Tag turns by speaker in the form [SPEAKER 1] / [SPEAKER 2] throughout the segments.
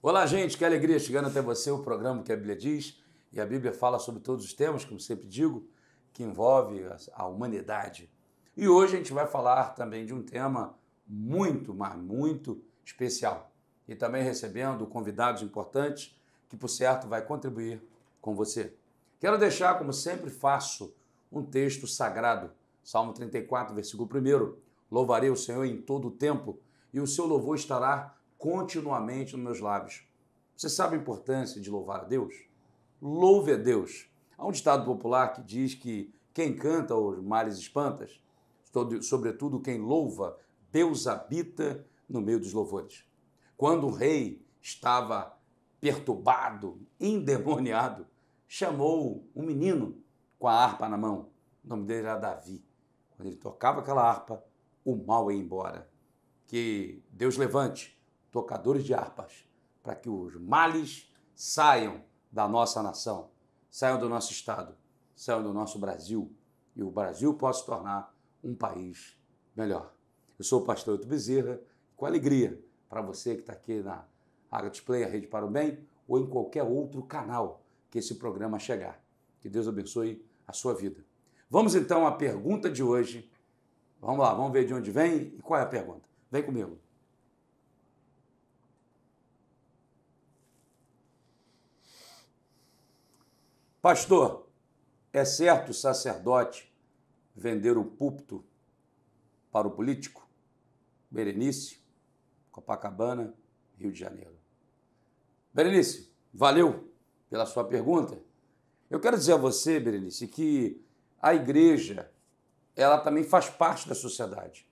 [SPEAKER 1] Olá, gente, que alegria chegando até você o programa que a Bíblia diz. E a Bíblia fala sobre todos os temas, como sempre digo, que envolve a humanidade. E hoje a gente vai falar também de um tema muito, mas muito especial. E também recebendo convidados importantes que, por certo, vai contribuir com você. Quero deixar, como sempre faço, um texto sagrado. Salmo 34, versículo 1. Louvarei o Senhor em todo o tempo e o seu louvor estará continuamente nos meus lábios. Você sabe a importância de louvar a Deus? Louve a Deus. Há um ditado popular que diz que quem canta os males espanta, sobretudo quem louva, Deus habita no meio dos louvores. Quando o rei estava perturbado, endemoniado, chamou um menino com a harpa na mão. O nome dele era Davi. Quando ele tocava aquela harpa, o mal ia embora. Que Deus levante tocadores de harpas para que os males saiam da nossa nação, saiam do nosso estado, saiam do nosso Brasil e o Brasil possa se tornar um país melhor. Eu sou o pastor Euto Bezerra, com alegria para você que está aqui na Área Display, a Rede para o Bem, ou em qualquer outro canal que esse programa chegar. Que Deus abençoe a sua vida. Vamos então à pergunta de hoje. Vamos lá, vamos ver de onde vem e qual é a pergunta. Vem comigo. Pastor, é certo o sacerdote vender o púlpito para o político? Berenice, Copacabana, Rio de Janeiro. Berenice, valeu pela sua pergunta. Eu quero dizer a você, Berenice, que a igreja, ela também faz parte da sociedade.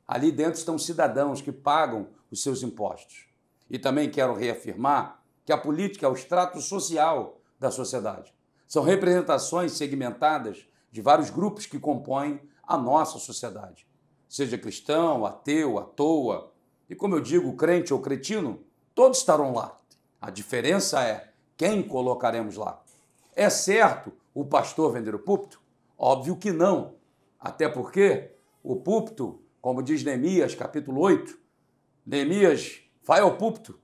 [SPEAKER 1] Ali dentro estão cidadãos que pagam os seus impostos. E também quero reafirmar que a política é o extrato social da sociedade. São representações segmentadas de vários grupos que compõem a nossa sociedade. Seja cristão, ateu, à toa. E como eu digo, crente ou cretino, todos estarão lá. A diferença é quem colocaremos lá. É certo o pastor vender o púlpito? Óbvio que não. Até porque o púlpito, como diz Neemias, capítulo 8, Neemias vai ao púlpito,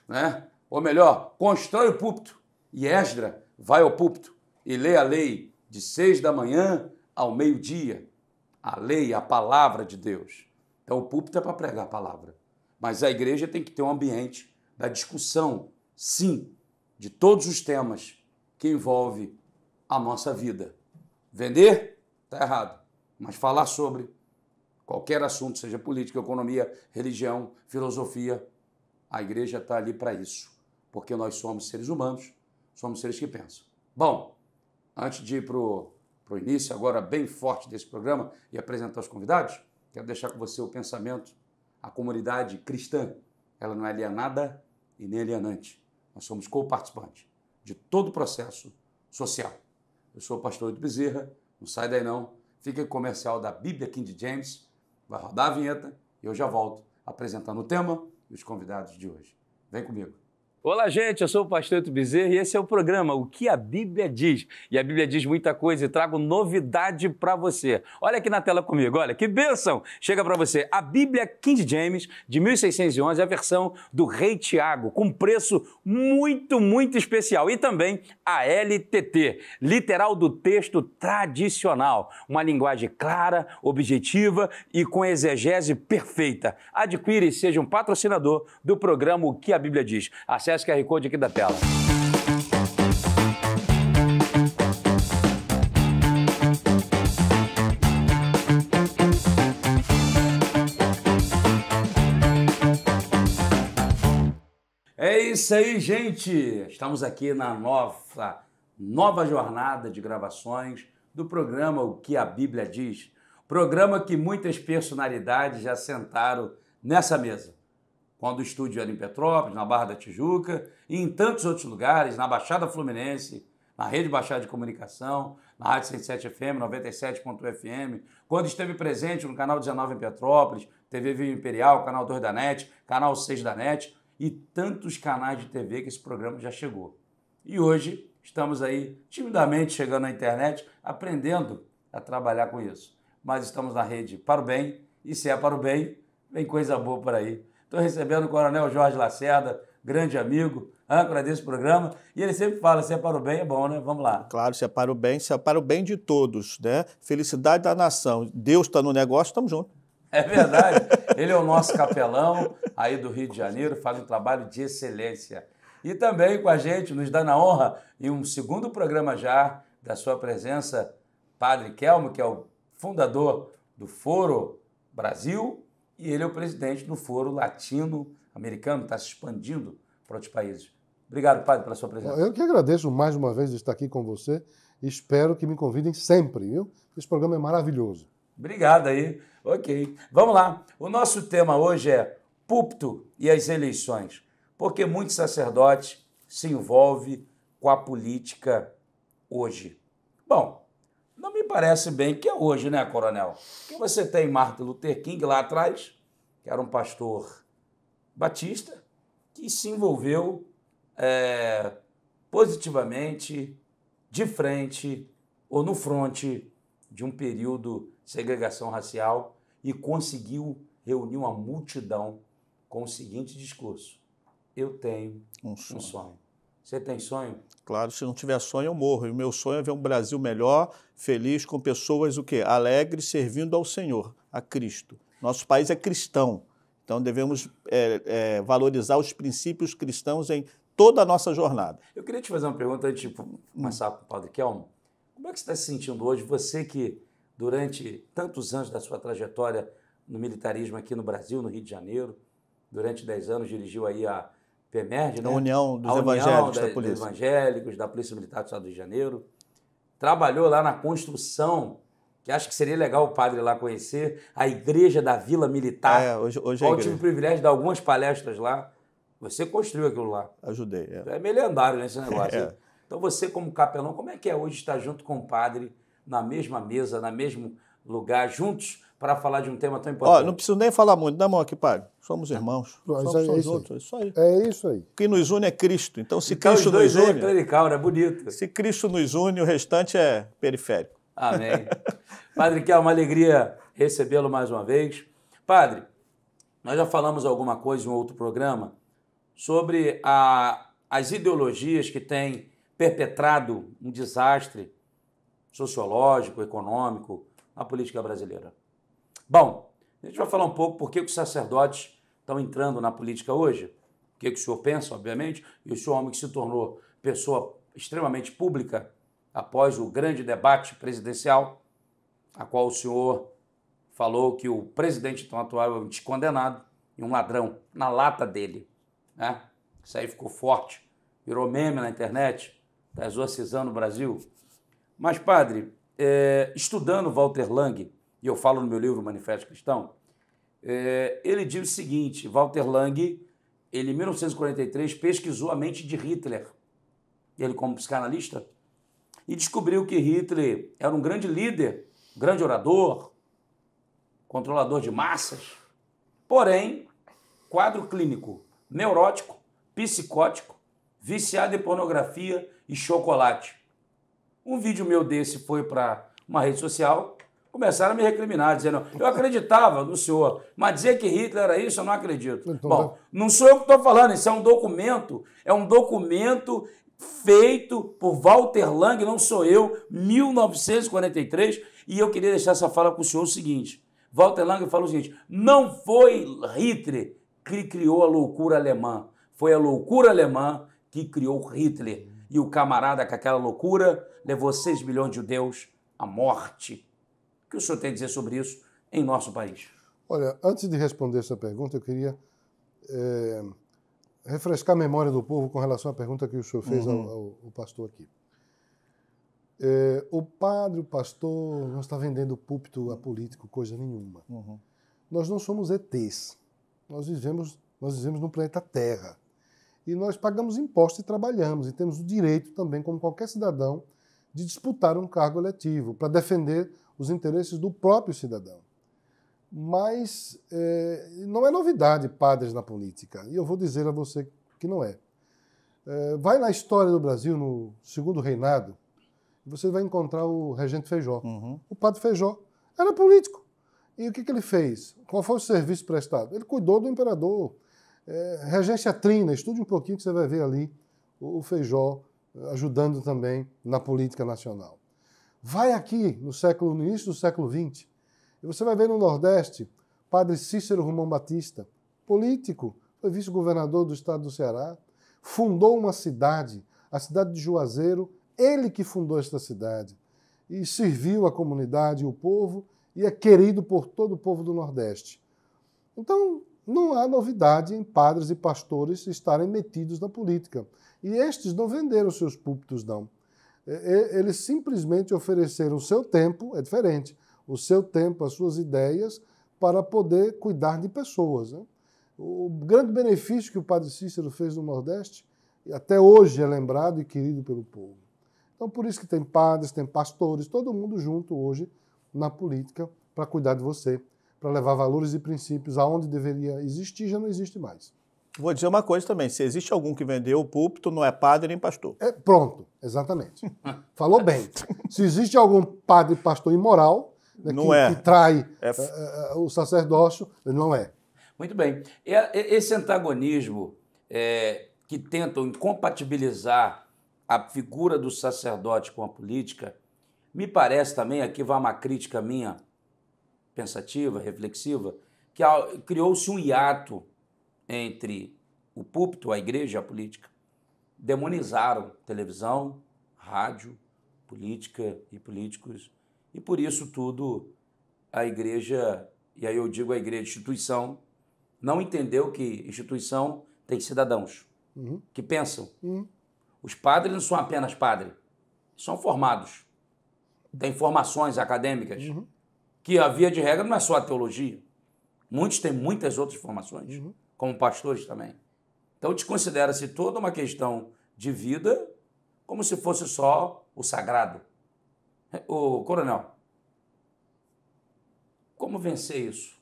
[SPEAKER 1] né? Ou melhor, constrói o púlpito. E Esdra vai ao púlpito e lê a lei de 6 da manhã ao meio-dia. A lei, a palavra de Deus. Então o púlpito é para pregar a palavra. Mas a igreja tem que ter um ambiente da discussão, sim, de todos os temas que envolvem a nossa vida. Vender? Está errado. Mas falar sobre qualquer assunto, seja política, economia, religião, filosofia, a igreja está ali para isso. Porque nós somos seres humanos, somos seres que pensam. Bom, antes de ir para o início agora bem forte desse programa e apresentar os convidados, quero deixar com você o pensamento. A comunidade cristã, ela não é alienada e nem alienante. Nós somos co-participantes de todo o processo social. Eu sou o pastor Euto Bezerra, não sai daí não. Fica em comercial da Bíblia King James, vai rodar a vinheta e eu já volto apresentando o tema e os convidados de hoje. Vem comigo. Olá, gente, eu sou o pastor Euto Bezerra e esse é o programa O que a Bíblia diz. E a Bíblia diz muita coisa e trago novidade para você. Olha aqui na tela comigo, olha, que bênção! Chega para você a Bíblia King James de 1611, a versão do Rei Tiago, com preço muito, muito especial. E também a LTT, literal do texto tradicional. Uma linguagem clara, objetiva e com exegese perfeita. Adquira e seja um patrocinador do programa O que a Bíblia diz. Acesse o QR Code aqui da tela. É isso aí, gente! Estamos aqui na nova jornada de gravações do programa O que a Bíblia diz. Programa que muitas personalidades já sentaram nessa mesa. Quando o estúdio era em Petrópolis, na Barra da Tijuca e em tantos outros lugares, na Baixada Fluminense, na Rede Baixada de Comunicação, na Rádio 107 FM, 97.1 FM, quando esteve presente no Canal 19 em Petrópolis, TV Vivo Imperial, Canal 2 da NET, Canal 6 da NET e tantos canais de TV que esse programa já chegou. E hoje estamos aí timidamente chegando na internet, aprendendo a trabalhar com isso. Mas estamos na rede para o bem e se é para o bem, vem coisa boa por aí. Estou recebendo o Coronel Jorge Lacerda, grande amigo, âncora desse programa, e ele sempre fala, se é para o bem é bom, né? Vamos lá.
[SPEAKER 2] Claro, se é para o bem de todos, né? Felicidade da nação. Deus está no negócio, estamos juntos.
[SPEAKER 1] É verdade. Ele é o nosso capelão aí do Rio de Janeiro, faz um trabalho de excelência. E também com a gente, nos dando a honra, em um segundo programa já, da sua presença, Padre Kelmo, que é o fundador do Foro Brasil, e ele é o presidente do Foro Latino-Americano, está se expandindo para outros países. Obrigado, Padre, pela sua presença.
[SPEAKER 3] Eu que agradeço mais uma vez de estar aqui com você e espero que me convidem sempre, viu? Esse programa é maravilhoso.
[SPEAKER 1] Obrigado aí. Ok. Vamos lá. O nosso tema hoje é púlpito e as eleições, porque muitos sacerdotes se envolvem com a política hoje. Bom, não me parece bem que é hoje, né, coronel? Porque você tem Martin Luther King lá atrás, que era um pastor batista, que se envolveu positivamente, de frente ou no fronte de um período de segregação racial e conseguiu reunir uma multidão com o seguinte discurso: eu tenho um sonho. Você tem sonho?
[SPEAKER 2] Claro, se não tiver sonho, eu morro. E o meu sonho é ver um Brasil melhor, feliz, com pessoas o quê? Alegres, servindo ao Senhor, a Cristo. Nosso país é cristão, então devemos valorizar os princípios cristãos em toda a nossa jornada.
[SPEAKER 1] Eu queria te fazer uma pergunta antes de começar com o Padre Kelmo. Como é que você está se sentindo hoje, você que durante tantos anos da sua trajetória no militarismo aqui no Brasil, no Rio de Janeiro, durante 10 anos dirigiu aí a PEMERD, né?
[SPEAKER 2] A União dos Evangélicos da Polícia.
[SPEAKER 1] Dos Evangélicos, da Polícia Militar do Estado do Rio de Janeiro. Trabalhou lá na construção, que acho que seria legal o padre lá conhecer, a Igreja da Vila Militar.
[SPEAKER 2] Hoje
[SPEAKER 1] eu tive o privilégio de dar algumas palestras lá. Você construiu aquilo lá.
[SPEAKER 2] Ajudei.
[SPEAKER 1] É meio lendário nesse negócio. Então você, como capelão, como é que é hoje estar junto com o padre na mesma mesa, no mesmo lugar, juntos, para falar de um tema tão importante?
[SPEAKER 2] Não preciso nem falar muito. Dá a mão aqui, padre. Somos irmãos. Somos juntos. Isso aí.
[SPEAKER 3] É isso aí.
[SPEAKER 2] O que nos une é Cristo. Então, se
[SPEAKER 1] então,
[SPEAKER 2] Cristo nos une...
[SPEAKER 1] clerical, né? Bonito.
[SPEAKER 2] Se Cristo nos une, o restante é periférico.
[SPEAKER 1] Amém. Padre, que é uma alegria recebê-lo mais uma vez. Padre, nós já falamos alguma coisa em um outro programa sobre as ideologias que têm perpetrado um desastre sociológico, econômico na política brasileira. Bom, a gente vai falar um pouco por que os sacerdotes estão entrando na política hoje, o que o senhor pensa, obviamente, e o senhor homem que se tornou pessoa extremamente pública após o grande debate presidencial, a qual o senhor falou que o presidente então atual é um descondenado e um ladrão na lata dele, né? Isso aí ficou forte, virou meme na internet, está exorcizando o Brasil. Mas, padre, estudando Walter Lang, e eu falo no meu livro Manifesto Cristão, ele diz o seguinte: Walter Lang, ele em 1943 pesquisou a mente de Hitler, ele como psicanalista, e descobriu que Hitler era um grande líder, um grande orador, controlador de massas, porém, quadro clínico, neurótico, psicótico, viciado em pornografia e chocolate. Um vídeo meu desse foi para uma rede social, começaram a me recriminar, dizendo: eu acreditava no senhor, mas dizer que Hitler era isso, eu não acredito. Então, bom, não sou eu que estou falando, isso é um documento feito por Walter Lang, não sou eu, 1943, e eu queria deixar essa fala com o senhor o seguinte: Walter Lang falou o seguinte: não foi Hitler que criou a loucura alemã, foi a loucura alemã que criou Hitler. E o camarada com aquela loucura levou 6 milhões de judeus à morte. O que o senhor tem a dizer sobre isso em nosso país?
[SPEAKER 3] Olha, antes de responder essa pergunta, eu queria refrescar a memória do povo com relação à pergunta que o senhor fez ao pastor aqui. O padre, o pastor, não está vendendo púlpito a político, coisa nenhuma. Nós não somos ETs. Nós vivemos no planeta Terra. E nós pagamos impostos e trabalhamos, e temos o direito também, como qualquer cidadão, de disputar um cargo eletivo para defender os interesses do próprio cidadão. Mas não é novidade padres na política, e eu vou dizer a você que não é. Vai na história do Brasil, no segundo reinado, e você vai encontrar o regente Feijó. O padre Feijó era político. E o que ele fez? Qual foi o serviço prestado? Ele cuidou do imperador. Regência Trina, estude um pouquinho que você vai ver ali o Feijó ajudando também na política nacional. Vai aqui no início do século XX, e você vai ver no Nordeste, Padre Cícero Romão Batista, político, foi vice-governador do estado do Ceará, fundou uma cidade, a cidade de Juazeiro, ele que fundou esta cidade, e serviu a comunidade e o povo, e é querido por todo o povo do Nordeste. Então, não há novidade em padres e pastores estarem metidos na política. E estes não venderam seus púlpitos, não. Eles simplesmente ofereceram o seu tempo, é diferente, o seu tempo, as suas ideias, para poder cuidar de pessoas, né? O grande benefício que o padre Cícero fez no Nordeste, até hoje é lembrado e querido pelo povo. Então, por isso que tem padres, tem pastores, todo mundo junto hoje na política para cuidar de você, para levar valores e princípios aonde deveria existir, já não existe mais.
[SPEAKER 2] Vou dizer uma coisa também, se existe algum que vendeu o púlpito, não é padre nem pastor.
[SPEAKER 3] Pronto, exatamente. Falou bem. Se existe algum padre e pastor imoral, né, que trai o sacerdócio, não é.
[SPEAKER 1] Muito bem. Esse antagonismo que tentam incompatibilizar a figura do sacerdote com a política, me parece também, aqui vai uma crítica minha, pensativa, reflexiva, que criou-se um hiato entre o púlpito, a igreja e a política. Demonizaram televisão, rádio, política e políticos, e por isso tudo a igreja, e aí eu digo a igreja, instituição, não entendeu que instituição tem cidadãos que pensam. Os padres não são apenas padres, são formados, têm formações acadêmicas, que a via de regra não é só a teologia. Muitos têm muitas outras formações, como pastores também. Então desconsidera-se toda uma questão de vida como se fosse só o sagrado. Ô, coronel, como vencer isso?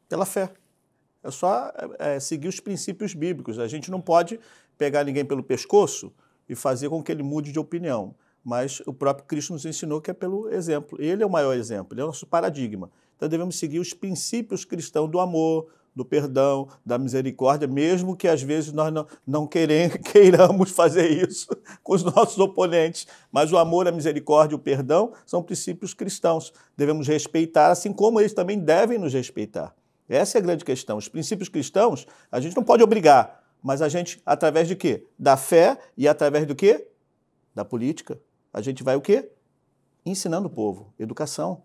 [SPEAKER 2] Pela fé. É só seguir os princípios bíblicos. A gente não pode pegar ninguém pelo pescoço e fazer com que ele mude de opinião. Mas o próprio Cristo nos ensinou que é pelo exemplo. Ele é o maior exemplo, ele é o nosso paradigma. Então devemos seguir os princípios cristãos do amor, do perdão, da misericórdia, mesmo que às vezes nós não queiramos fazer isso com os nossos oponentes. Mas o amor, a misericórdia e o perdão são princípios cristãos. Devemos respeitar, assim como eles também devem nos respeitar. Essa é a grande questão. Os princípios cristãos, a gente não pode obrigar, mas a gente, através de quê? Da fé e através do quê? Da política. A gente vai o quê? Ensinando o povo, educação.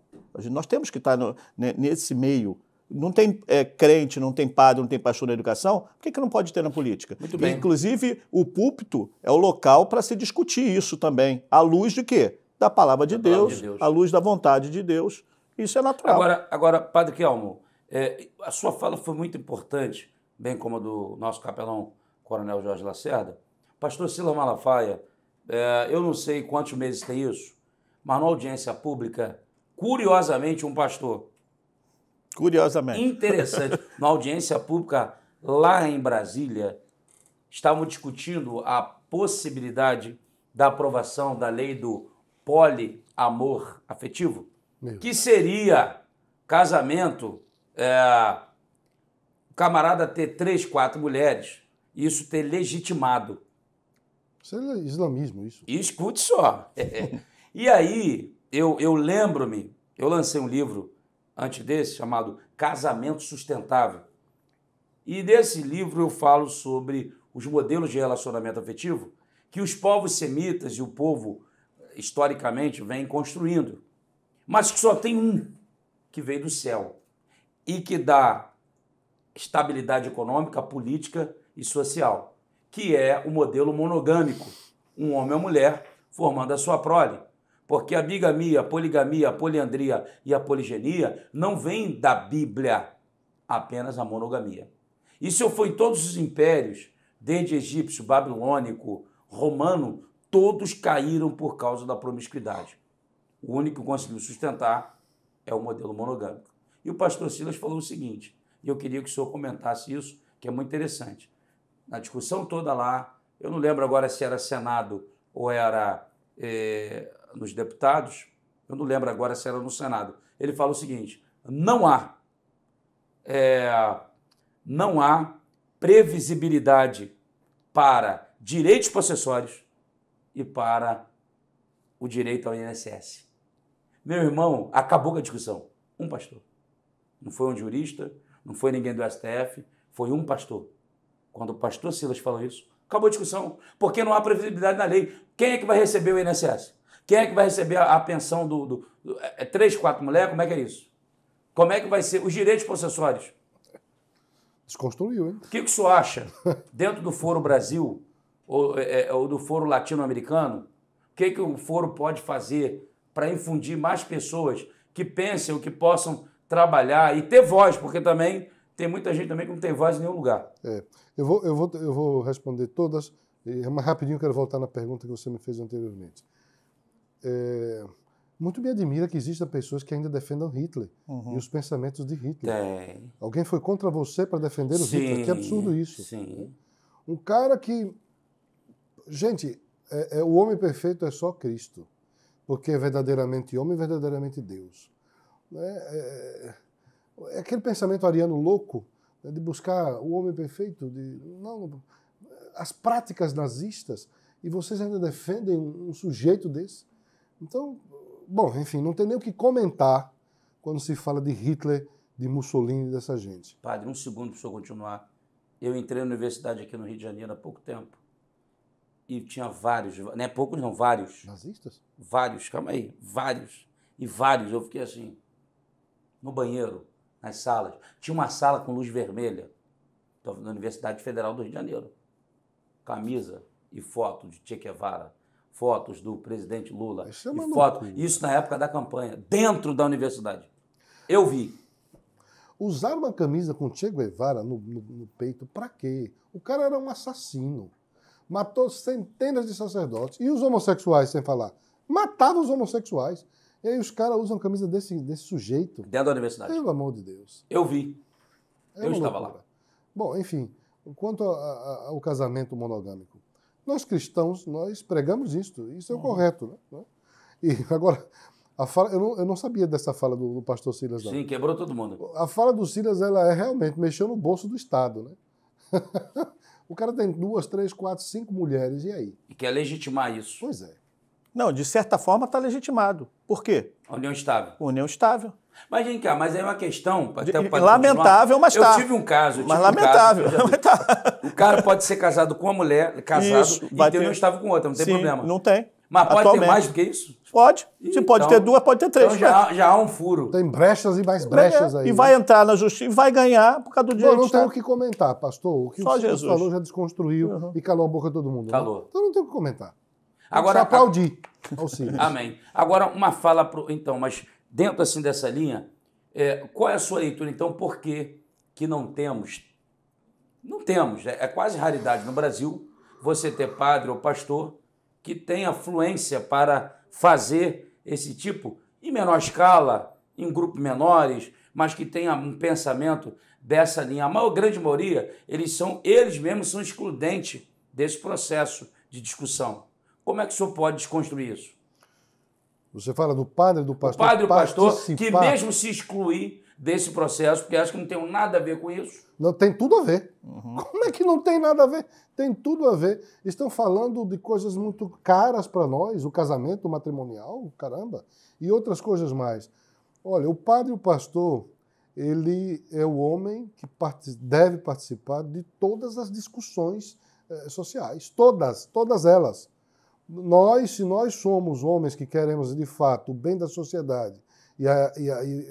[SPEAKER 2] Nós temos que estar nesse meio. Não tem crente, não tem padre, não tem pastor na educação, por que não pode ter na política?
[SPEAKER 1] Muito bem.
[SPEAKER 2] Inclusive, o púlpito é o local para se discutir isso também. À luz de quê? Da palavra de Deus, à luz da vontade de Deus. Isso é natural.
[SPEAKER 1] Agora Padre Kelmo, a sua fala foi muito importante, bem como a do nosso capelão Coronel Jorge Lacerda. Pastor Silas Malafaia, eu não sei quantos meses tem isso, mas na audiência pública, curiosamente, um pastor.
[SPEAKER 2] Curiosamente.
[SPEAKER 1] Interessante. Na audiência pública, lá em Brasília, estavam discutindo a possibilidade da aprovação da lei do poliamor afetivo, que seria casamento, o camarada ter 3, 4 mulheres, e isso ter legitimado.
[SPEAKER 3] Isso é islamismo, isso.
[SPEAKER 1] E escute só. E aí, eu lembro-me, eu lancei um livro antes desse, chamado Casamento Sustentável. E desse livro eu falo sobre os modelos de relacionamento afetivo que os povos semitas e o povo, historicamente, vêm construindo. Mas que só tem um que veio do céu e que dá estabilidade econômica, política e social, que é o modelo monogâmico, um homem e uma mulher formando a sua prole. Porque a bigamia, a poligamia, a poliandria e a poligenia não vêm da Bíblia, apenas a monogamia. Isso foi em todos os impérios, desde egípcio, babilônico, romano, todos caíram por causa da promiscuidade. O único que conseguiu sustentar é o modelo monogâmico. E o pastor Silas falou o seguinte, e eu queria que o senhor comentasse isso, que é muito interessante. Na discussão toda lá, eu não lembro agora se era Senado ou era nos deputados, eu não lembro agora se era no Senado. Ele fala o seguinte, não há previsibilidade para direitos possessórios e para o direito ao INSS. Meu irmão, acabou com a discussão. Um pastor. Não foi um jurista, não foi ninguém do STF, foi um pastor. Quando o pastor Silas falou isso, acabou a discussão, porque não há previsibilidade na lei. Quem é que vai receber o INSS? Quem é que vai receber a pensão do 3, 4 mulheres? Como é que é isso? Como é que vai ser os direitos possessórios?
[SPEAKER 3] Desconstruiu, hein?
[SPEAKER 1] O que o senhor acha dentro do Foro Brasil ou do Foro Latino-Americano? O que o Foro pode fazer para infundir mais pessoas que pensem ou que possam trabalhar e ter voz, porque também tem muita gente também que não tem voz em nenhum lugar.
[SPEAKER 3] Eu vou responder todas, mas rapidinho eu quero voltar na pergunta que você me fez anteriormente. Muito me admira que existam pessoas que ainda defendam Hitler e os pensamentos de Hitler.
[SPEAKER 1] Tem.
[SPEAKER 3] Alguém foi contra você para defender o Hitler? Que absurdo isso.
[SPEAKER 1] Sim.
[SPEAKER 3] Um cara que... Gente, o homem perfeito é só Cristo, porque é verdadeiramente homem e verdadeiramente Deus. É aquele pensamento ariano louco, né, de buscar o homem perfeito, as práticas nazistas, e vocês ainda defendem um sujeito desse. Então, bom, enfim, não tem nem o que comentar quando se fala de Hitler, de Mussolini, dessa gente.
[SPEAKER 1] Padre, um segundo para o senhor continuar. Eu entrei na universidade aqui no Rio de Janeiro há pouco tempo e tinha vários, não é poucos não, vários.
[SPEAKER 3] Nazistas?
[SPEAKER 1] Vários, calma aí, vários. E vários, eu fiquei assim, no banheiro, nas salas. Tinha uma sala com luz vermelha, na Universidade Federal do Rio de Janeiro. Camisa e foto de Che Guevara, fotos do presidente Lula,
[SPEAKER 3] Isso é
[SPEAKER 1] e
[SPEAKER 3] uma
[SPEAKER 1] foto,
[SPEAKER 3] loucura.
[SPEAKER 1] isso na época da campanha, dentro da universidade. Eu vi.
[SPEAKER 3] Usar uma camisa com Che Guevara no peito, pra quê? O cara era um assassino. Matou centenas de sacerdotes. E os homossexuais, sem falar? Matava os homossexuais. E aí os caras usam a camisa desse sujeito.
[SPEAKER 1] Dentro da universidade.
[SPEAKER 3] Pelo amor de Deus.
[SPEAKER 1] Eu vi.
[SPEAKER 3] É
[SPEAKER 1] Eu
[SPEAKER 3] uma
[SPEAKER 1] estava
[SPEAKER 3] loucura.
[SPEAKER 1] lá.
[SPEAKER 3] Bom, enfim, quanto ao casamento monogâmico. Nós cristãos, nós pregamos isso. Isso é o correto. Né? E agora, a fala, eu não sabia dessa fala do pastor Silas, não.
[SPEAKER 1] Sim, quebrou todo mundo.
[SPEAKER 3] A fala do Silas, ela realmente mexeu no bolso do Estado, né? O cara tem 2, 3, 4, 5 mulheres, e aí?
[SPEAKER 1] E quer legitimar isso.
[SPEAKER 3] Pois é.
[SPEAKER 2] Não, de certa forma está legitimado. Por quê?
[SPEAKER 1] A união estável.
[SPEAKER 2] União estável.
[SPEAKER 1] Mas vem cá, mas é uma questão...
[SPEAKER 2] Lamentável, mas tá.
[SPEAKER 1] Eu tive um caso...
[SPEAKER 2] Mas lamentável.
[SPEAKER 1] O cara pode ser casado com uma mulher, casado,
[SPEAKER 2] Isso,
[SPEAKER 1] e ter união estável com outra, não tem
[SPEAKER 2] Sim,
[SPEAKER 1] problema.
[SPEAKER 2] Não tem.
[SPEAKER 1] Mas pode ter mais do que isso?
[SPEAKER 2] Pode. Se pode ter 2, pode ter 3.
[SPEAKER 1] Então já há um furo.
[SPEAKER 3] Tem brechas e mais brechas aí.
[SPEAKER 2] E vai entrar na justiça e vai ganhar por causa do direito.
[SPEAKER 3] Não tenho o que comentar, pastor. O que
[SPEAKER 2] Só
[SPEAKER 3] o senhor
[SPEAKER 2] Jesus.
[SPEAKER 3] falou já desconstruiu e calou a boca de todo mundo.
[SPEAKER 1] Calou.
[SPEAKER 3] Né? Então não tenho o que comentar.
[SPEAKER 1] Agora,
[SPEAKER 3] só aplaudir ao Silas.
[SPEAKER 1] Amém. Agora, uma fala... Então, mas dentro assim dessa linha, qual é a sua leitura, então, por que não temos... Não temos, é quase raridade no Brasil você ter padre ou pastor que tenha fluência para fazer esse tipo, em menor escala, em grupos menores, mas que tenha um pensamento dessa linha. A grande maioria, eles mesmos são excludentes desse processo de discussão. Como é que o senhor pode desconstruir isso?
[SPEAKER 3] Você fala do padre e do pastor?
[SPEAKER 1] O padre e o pastor que mesmo se excluir desse processo, porque acho que não tem nada a ver com isso.
[SPEAKER 3] Não, tem tudo a ver. Como é que não tem nada a ver? Tem tudo a ver. Estão falando de coisas muito caras para nós, o casamento matrimonial, caramba, e outras coisas mais. Olha, o padre e o pastor, ele é o homem que deve participar de todas as discussões sociais, todas elas. Se nós somos homens que queremos, de fato, o bem da sociedade e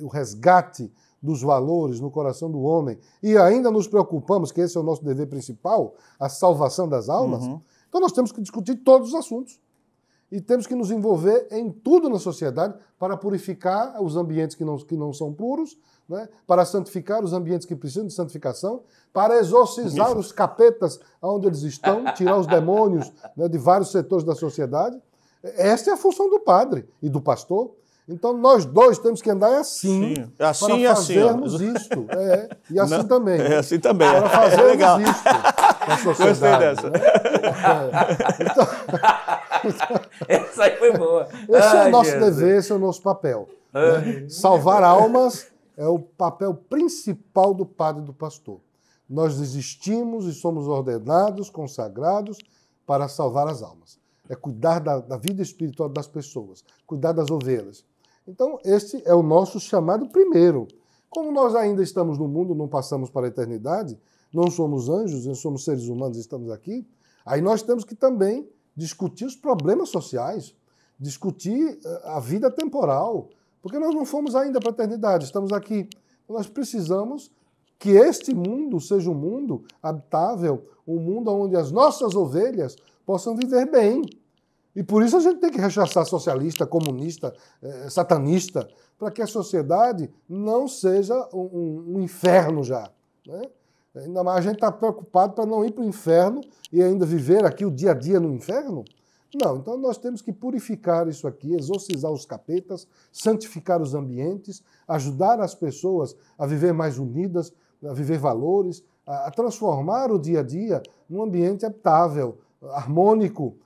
[SPEAKER 3] o resgate dos valores no coração do homem, e ainda nos preocupamos, que esse é o nosso dever principal, a salvação das almas, então nós temos que discutir todos os assuntos. E temos que nos envolver em tudo na sociedade para purificar os ambientes que não são puros, né? Para santificar os ambientes que precisam de santificação, para exorcizar os capetas onde eles estão, tirar os demônios, né, de vários setores da sociedade. Esta é a função do padre e do pastor. Então, nós dois temos que andar assim,
[SPEAKER 2] Sim. Assim
[SPEAKER 3] para
[SPEAKER 2] e assim,
[SPEAKER 3] fazermos isto. E assim
[SPEAKER 2] Não,
[SPEAKER 3] também.
[SPEAKER 2] É assim também.
[SPEAKER 3] Para fazermos
[SPEAKER 2] legal.
[SPEAKER 3] isto na sociedade.
[SPEAKER 2] Gostei dessa.
[SPEAKER 3] Então,
[SPEAKER 1] Essa aí foi boa.
[SPEAKER 3] esse é o nosso
[SPEAKER 1] Jesus.
[SPEAKER 3] dever, esse é o nosso papel. Né? Salvar almas é o papel principal do padre e do pastor. Nós existimos e somos ordenados, consagrados para salvar as almas. É cuidar da vida espiritual das pessoas, cuidar das ovelhas. Então, este é o nosso chamado primeiro. Como nós ainda estamos no mundo, não passamos para a eternidade, não somos anjos, não somos seres humanos, estamos aqui, aí nós temos que também discutir os problemas sociais, discutir a vida temporal, porque nós não fomos ainda para a eternidade, estamos aqui. Nós precisamos que este mundo seja um mundo habitável, um mundo onde as nossas ovelhas possam viver bem. E por isso a gente tem que rechaçar socialista, comunista, satanista, para que a sociedade não seja um inferno já. Né? Ainda mais a gente está preocupado para não ir para o inferno e ainda viver aqui o dia a dia no inferno. Não, então nós temos que purificar isso aqui, exorcizar os capetas, santificar os ambientes, ajudar as pessoas a viver mais unidas, a viver valores, a transformar o dia a dia num ambiente habitável, harmônico.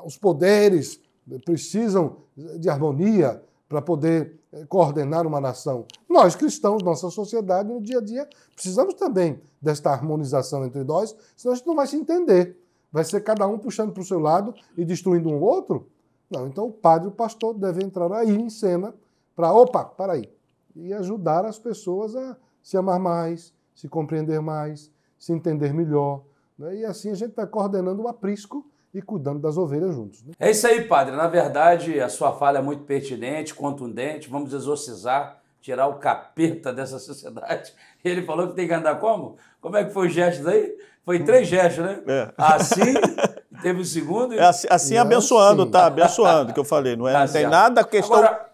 [SPEAKER 3] Os poderes precisam de harmonia para poder coordenar uma nação. Nós, cristãos, nossa sociedade, no dia a dia, precisamos também desta harmonização entre nós, senão a gente não vai se entender. Vai ser cada um puxando para o seu lado e destruindo um outro? Não, então o padre e o pastor devem entrar aí em cena para, para aí, e ajudar as pessoas a se amar mais, se compreender mais, se entender melhor. Né? E assim a gente vai coordenando o aprisco e cuidando das ovelhas juntos. Né?
[SPEAKER 1] É isso aí, padre. Na verdade, a sua fala é muito pertinente, contundente. Vamos exorcizar, tirar o capeta dessa sociedade. Ele falou que tem que andar como? Como é que foi o gesto aí? Foi 3 gestos, né?
[SPEAKER 2] É.
[SPEAKER 1] Assim, teve o segundo. E...
[SPEAKER 2] assim abençoando, assim. Tá? Abençoando, que eu falei. Não, não tem nada questão...
[SPEAKER 1] Agora,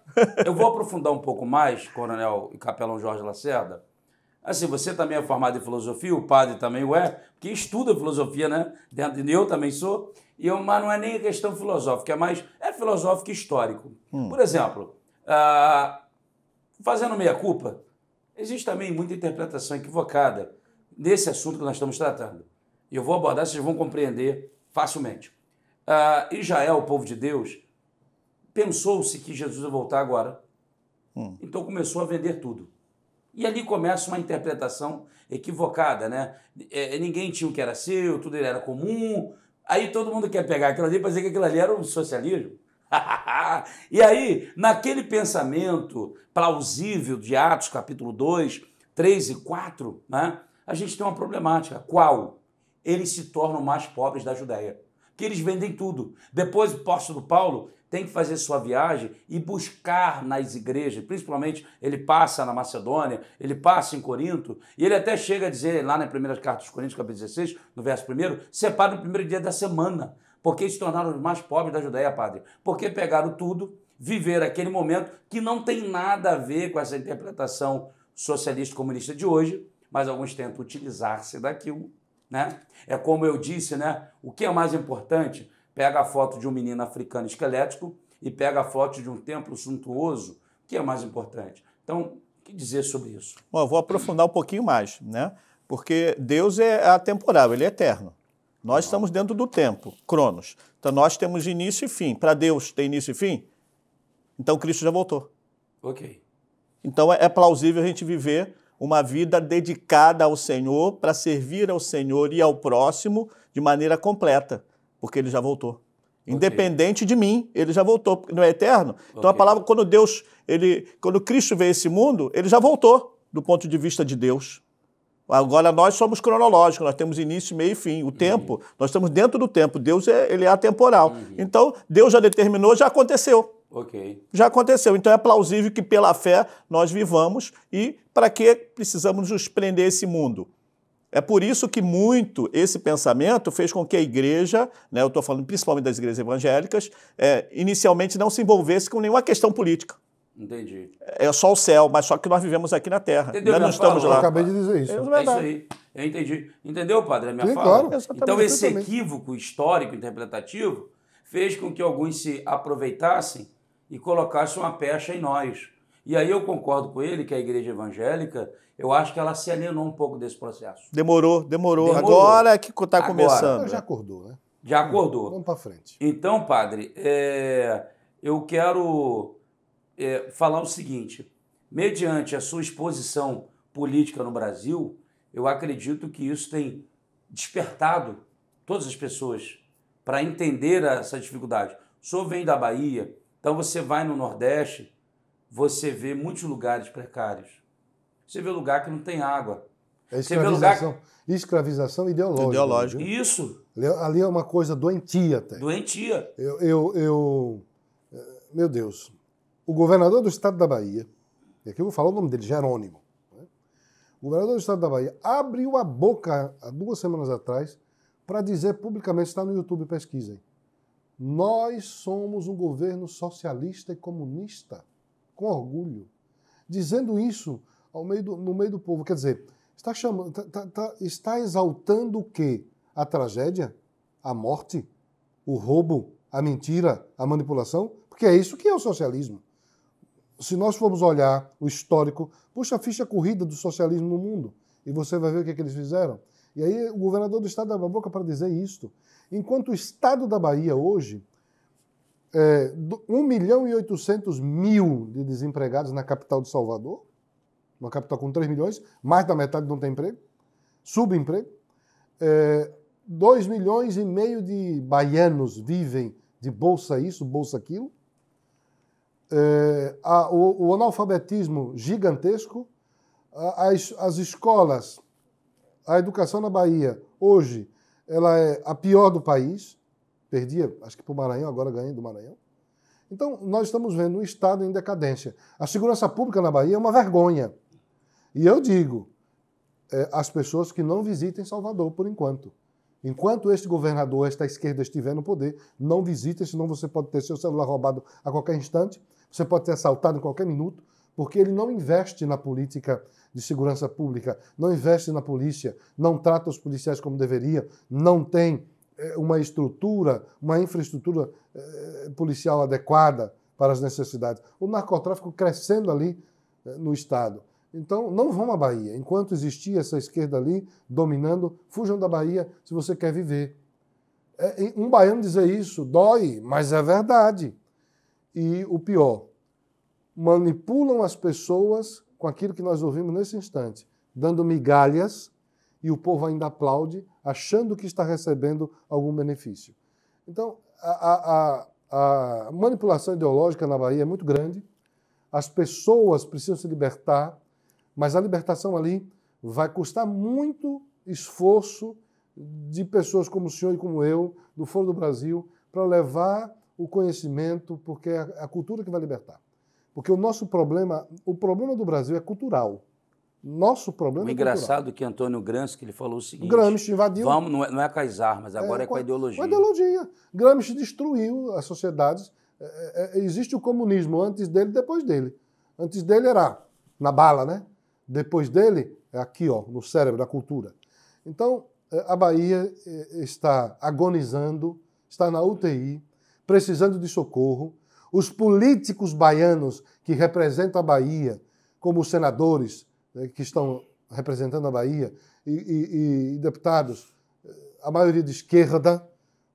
[SPEAKER 1] eu vou aprofundar um pouco mais, Coronel e Capelão Jorge Lacerda. Assim, você também é formado em filosofia, o padre também o é, que estuda filosofia, né? Eu também sou. Mas não é nem questão filosófica, é filosófico e histórico. Por exemplo, fazendo meia-culpa, existe também muita interpretação equivocada nesse assunto que nós estamos tratando. E eu vou abordar, vocês vão compreender facilmente. Israel, o povo de Deus, pensou-se que Jesus ia voltar agora. Então começou a vender tudo. E ali começa uma interpretação equivocada, né? Ninguém tinha o que era seu, tudo era comum. Aí todo mundo quer pegar aquilo ali para dizer que aquilo ali era um socialismo. E aí, naquele pensamento plausível de Atos, capítulo 2, 3 e 4, né, a gente tem uma problemática. Qual? Eles se tornam mais pobres da Judéia. Que eles vendem tudo. Depois o apóstolo Paulo tem que fazer sua viagem e buscar nas igrejas, principalmente ele passa na Macedônia, ele passa em Corinto, e ele até chega a dizer, lá na primeira carta dos Coríntios, capítulo 16, no verso 1, separa no primeiro dia da semana, porque eles se tornaram os mais pobres da Judéia, padre, porque pegaram tudo, viveram aquele momento que não tem nada a ver com essa interpretação socialista comunista de hoje, mas alguns tentam utilizar-se daquilo, né? É como eu disse, né? O que é mais importante? Pega a foto de um menino africano esquelético e pega a foto de um templo suntuoso. O que é mais importante? Então, o que dizer sobre isso?
[SPEAKER 2] Bom, eu vou aprofundar um pouquinho mais, né? Porque Deus é atemporal, ele é eterno. Nós estamos dentro do tempo, Cronos. Então, nós temos início e fim. Para Deus tem início e fim? Então, Cristo já voltou.
[SPEAKER 1] Ok.
[SPEAKER 2] Então, é plausível a gente viver uma vida dedicada ao Senhor, para servir ao Senhor e ao próximo de maneira completa, porque ele já voltou. Okay. Independente de mim, ele já voltou, porque não é eterno. Então a palavra, quando Cristo veio a esse mundo, ele já voltou do ponto de vista de Deus. Agora nós somos cronológicos, nós temos início, meio e fim. O tempo, nós estamos dentro do tempo. Deus ele é atemporal. Então Deus já determinou, já aconteceu.
[SPEAKER 1] Okay.
[SPEAKER 2] Já aconteceu. Então é plausível que pela fé nós vivamos. E para que precisamos nos prender a esse mundo? É por isso que muito esse pensamento fez com que a igreja, né, eu estou falando principalmente das igrejas evangélicas, inicialmente não se envolvesse com nenhuma questão política.
[SPEAKER 1] Entendi.
[SPEAKER 2] É só o céu, mas só que nós vivemos aqui na Terra.
[SPEAKER 1] Entendeu?
[SPEAKER 2] Nós não estamos lá.
[SPEAKER 3] Eu acabei de dizer isso.
[SPEAKER 1] É isso aí. Eu entendi. Entendeu, padre, a minha
[SPEAKER 3] Sim,
[SPEAKER 1] fala?
[SPEAKER 3] Claro.
[SPEAKER 1] Então esse equívoco histórico, interpretativo, fez com que alguns se aproveitassem e colocassem uma pecha em nós. E aí eu concordo com ele que a igreja evangélica, eu acho que ela se alienou um pouco desse processo.
[SPEAKER 2] Demorou. Agora que está começando.
[SPEAKER 3] Já acordou, né?
[SPEAKER 1] Já acordou.
[SPEAKER 3] Vamos para frente.
[SPEAKER 1] Então, padre, eu quero falar o seguinte. Mediante a sua exposição política no Brasil, eu acredito que isso tem despertado todas as pessoas para entender essa dificuldade. O senhor vem da Bahia, então você vai no Nordeste, você vê muitos lugares precários. Você vê lugar que não tem água.
[SPEAKER 3] É escravização ideológica.
[SPEAKER 1] Isso.
[SPEAKER 3] Ali é uma coisa doentia até.
[SPEAKER 1] Doentia.
[SPEAKER 3] Meu Deus. O governador do estado da Bahia, e aqui eu vou falar o nome dele, Jerônimo. Né? O governador do estado da Bahia abriu a boca há 2 semanas atrás para dizer publicamente, está no YouTube, pesquisem. Nós somos um governo socialista e comunista, com orgulho. Dizendo isso no meio do povo. Quer dizer, está exaltando o quê? A tragédia? A morte? O roubo? A mentira? A manipulação? Porque é isso que é o socialismo. Se nós formos olhar o histórico, puxa a ficha corrida do socialismo no mundo, e você vai ver o que eles fizeram. E aí o governador do estado abre a boca para dizer isto. Enquanto o estado da Bahia hoje, 1.800.000 de desempregados na capital de Salvador, uma capital com 3 milhões, mais da metade não tem emprego, subemprego. 2,5 milhões de baianos vivem de bolsa isso, bolsa aquilo. O analfabetismo gigantesco. As escolas, a educação na Bahia, hoje, ela é a pior do país. Perdia, acho que para o Maranhão, agora ganhei do Maranhão. Então, nós estamos vendo um estado em decadência. A segurança pública na Bahia é uma vergonha. E eu digo, as pessoas que não visitem Salvador por enquanto. Enquanto este governador, esta esquerda estiver no poder, não visitem, senão você pode ter seu celular roubado a qualquer instante, você pode ser assaltado em qualquer minuto, porque ele não investe na política de segurança pública, não investe na polícia, não trata os policiais como deveria, não tem uma estrutura, uma infraestrutura policial adequada para as necessidades. O narcotráfico crescendo ali no estado. Então, não vão à Bahia. Enquanto existir essa esquerda ali dominando, fujam da Bahia se você quer viver. Um baiano dizer isso dói, mas é verdade. E o pior, manipulam as pessoas com aquilo que nós ouvimos nesse instante, dando migalhas, e o povo ainda aplaude, achando que está recebendo algum benefício. Então, a manipulação ideológica na Bahia é muito grande, as pessoas precisam se libertar, mas a libertação ali vai custar muito esforço de pessoas como o senhor e como eu, do Foro do Brasil, para levar o conhecimento, porque é a cultura que vai libertar. Porque o problema do Brasil é cultural. Nosso problema é cultural.
[SPEAKER 1] O engraçado é que Antônio Gramsci, que ele falou o seguinte...
[SPEAKER 3] Gramsci invadiu...
[SPEAKER 1] não é com as armas, agora é com a ideologia.
[SPEAKER 3] Com a ideologia. Gramsci destruiu as sociedades. Existe o comunismo antes dele e depois dele. Antes dele era na bala, né? Depois dele é aqui, ó, no cérebro, na cultura. Então, a Bahia está agonizando, está na UTI, precisando de socorro. Os políticos baianos que representam a Bahia, como os senadores que estão representando a Bahia e deputados, a maioria de esquerda,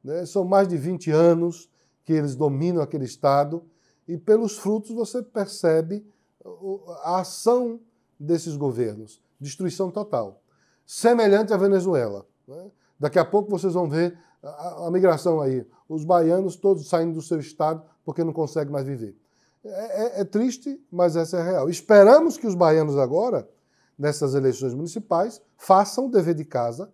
[SPEAKER 3] né, são mais de 20 anos que eles dominam aquele estado e pelos frutos você percebe a ação desses governos, destruição total, semelhante à Venezuela. Né? Daqui a pouco vocês vão ver a migração aí, os baianos todos saindo do seu estado porque não conseguem mais viver. É triste, mas essa é a real. Esperamos que os baianos agora, nessas eleições municipais, façam o dever de casa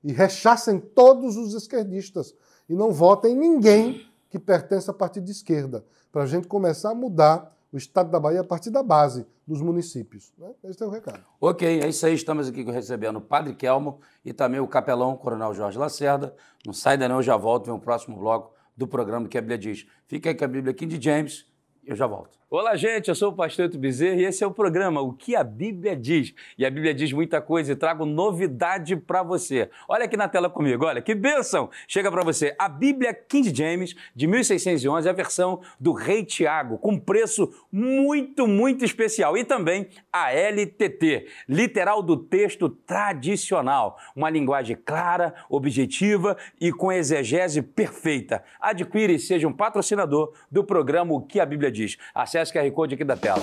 [SPEAKER 3] e rechacem todos os esquerdistas e não votem em ninguém que pertence a partido de esquerda, para a gente começar a mudar o estado da Bahia a partir da base dos municípios. Né? Esse é o recado.
[SPEAKER 1] Ok, é isso aí. Estamos aqui recebendo o Padre Kelmo e também o capelão, Coronel Jorge Lacerda. Não sai daí não, eu já volto, vem o próximo bloco do programa que a Bíblia diz. Fica aí com a Bíblia King James, eu já volto. Olá, gente, eu sou o pastor Eto Bezerra e esse é o programa O que a Bíblia diz. E a Bíblia diz muita coisa e trago novidade para você. Olha aqui na tela comigo, olha, que bênção! Chega para você a Bíblia King James de 1611, a versão do Rei Tiago, com preço muito, muito especial. E também a LTT, literal do texto tradicional. Uma linguagem clara, objetiva e com exegese perfeita. Adquire e seja um patrocinador do programa O que a Bíblia diz. Acesse o QR Code aqui da tela.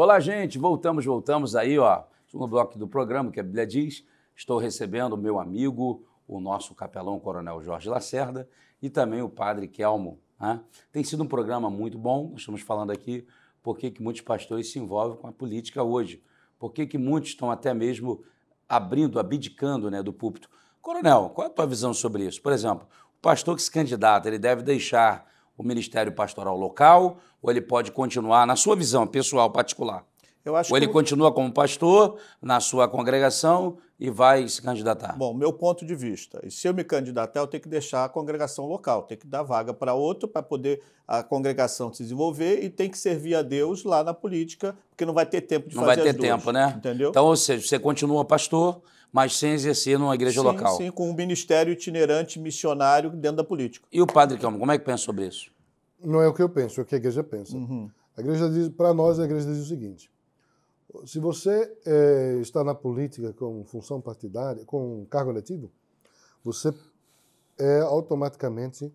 [SPEAKER 1] Olá, gente, voltamos aí, ó, segundo bloco do programa, que a Bíblia diz. Estou recebendo o meu amigo, o nosso capelão Coronel Jorge Lacerda e também o padre Kelmo. Né? Tem sido um programa muito bom, nós estamos falando aqui por que muitos pastores se envolvem com a política hoje, por que muitos estão até mesmo abdicando, né, do púlpito. Coronel, qual é a tua visão sobre isso? Por exemplo, o pastor que se candidata, ele deve deixar o ministério pastoral local ou ele pode continuar, na sua visão pessoal, particular?
[SPEAKER 2] Eu acho
[SPEAKER 1] ou ele
[SPEAKER 2] que...
[SPEAKER 1] continua como pastor na sua congregação e vai se candidatar?
[SPEAKER 2] Bom, meu ponto de vista, e se eu me candidatar, eu tenho que deixar a congregação local, tenho que dar vaga para outro para poder a congregação se desenvolver e tem que servir a Deus lá na política, porque não vai ter tempo de fazer as duas.
[SPEAKER 1] Não vai ter tempo, né?
[SPEAKER 2] Entendeu?
[SPEAKER 1] Então, ou seja, você continua pastor, mas sem exercer numa igreja local.
[SPEAKER 2] Sim, com um ministério itinerante, missionário dentro da política.
[SPEAKER 1] E o padre Kelmo, como é que pensa sobre isso?
[SPEAKER 3] Não é o que eu penso, é o que a igreja pensa. A igreja diz, para nós, a igreja diz o seguinte: se você está na política com função partidária, com cargo eletivo, você automaticamente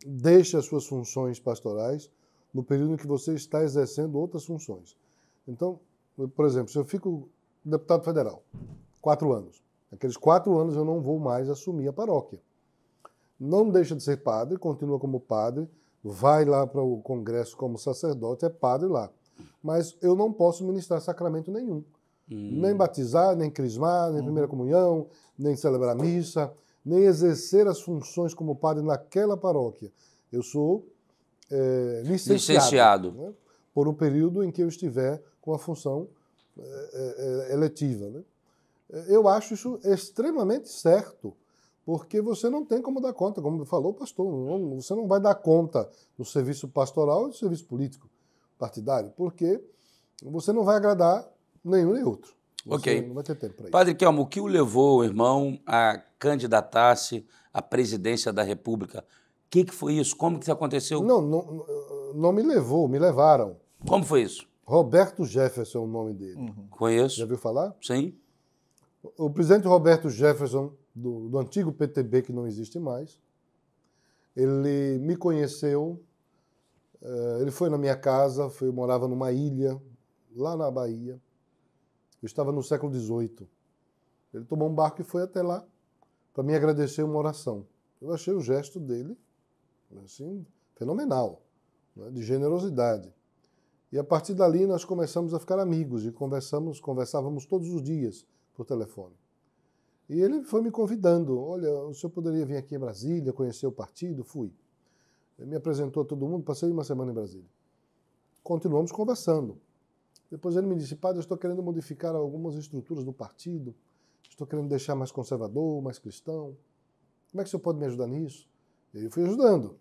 [SPEAKER 3] deixa as suas funções pastorais no período em que você está exercendo outras funções. Então, por exemplo, se eu fico deputado federal, 4 anos, aqueles 4 anos eu não vou mais assumir a paróquia. Não deixa de ser padre, continua como padre, vai lá para o congresso como sacerdote, é padre lá. Mas eu não posso ministrar sacramento nenhum. Nem batizar, nem crismar, nem primeira comunhão, nem celebrar missa, nem exercer as funções como padre naquela paróquia. Eu sou licenciado. Né? Por um período em que eu estiver com a função eletiva. Né? Eu acho isso extremamente certo, porque você não tem como dar conta, como falou o pastor, você não vai dar conta do serviço pastoral e do serviço político partidário, porque você não vai agradar nenhum nem outro. Você não vai ter tempo para isso.
[SPEAKER 1] Padre Kelmo, o que o levou, o irmão, a candidatar-se à presidência da República? O que foi isso? Como que isso aconteceu?
[SPEAKER 3] Não me levou, me levaram.
[SPEAKER 1] Como foi isso?
[SPEAKER 3] Roberto Jefferson é o nome dele.
[SPEAKER 1] Conheço.
[SPEAKER 3] Já ouviu falar?
[SPEAKER 1] Sim.
[SPEAKER 3] O presidente Roberto Jefferson, do antigo PTB, que não existe mais, ele me conheceu, ele foi na minha casa, eu morava numa ilha, lá na Bahia. Eu estava no século XVIII. Ele tomou um barco e foi até lá para me agradecer uma oração. Eu achei o gesto dele assim, fenomenal, né, de generosidade. E a partir dali nós começamos a ficar amigos e conversávamos todos os dias por telefone. E ele foi me convidando. Olha, o senhor poderia vir aqui em Brasília, conhecer o partido? Fui. Ele me apresentou a todo mundo, passei uma semana em Brasília. Continuamos conversando. Depois ele me disse: padre, eu estou querendo modificar algumas estruturas do partido, estou querendo deixar mais conservador, mais cristão. Como é que o senhor pode me ajudar nisso? E eu fui ajudando.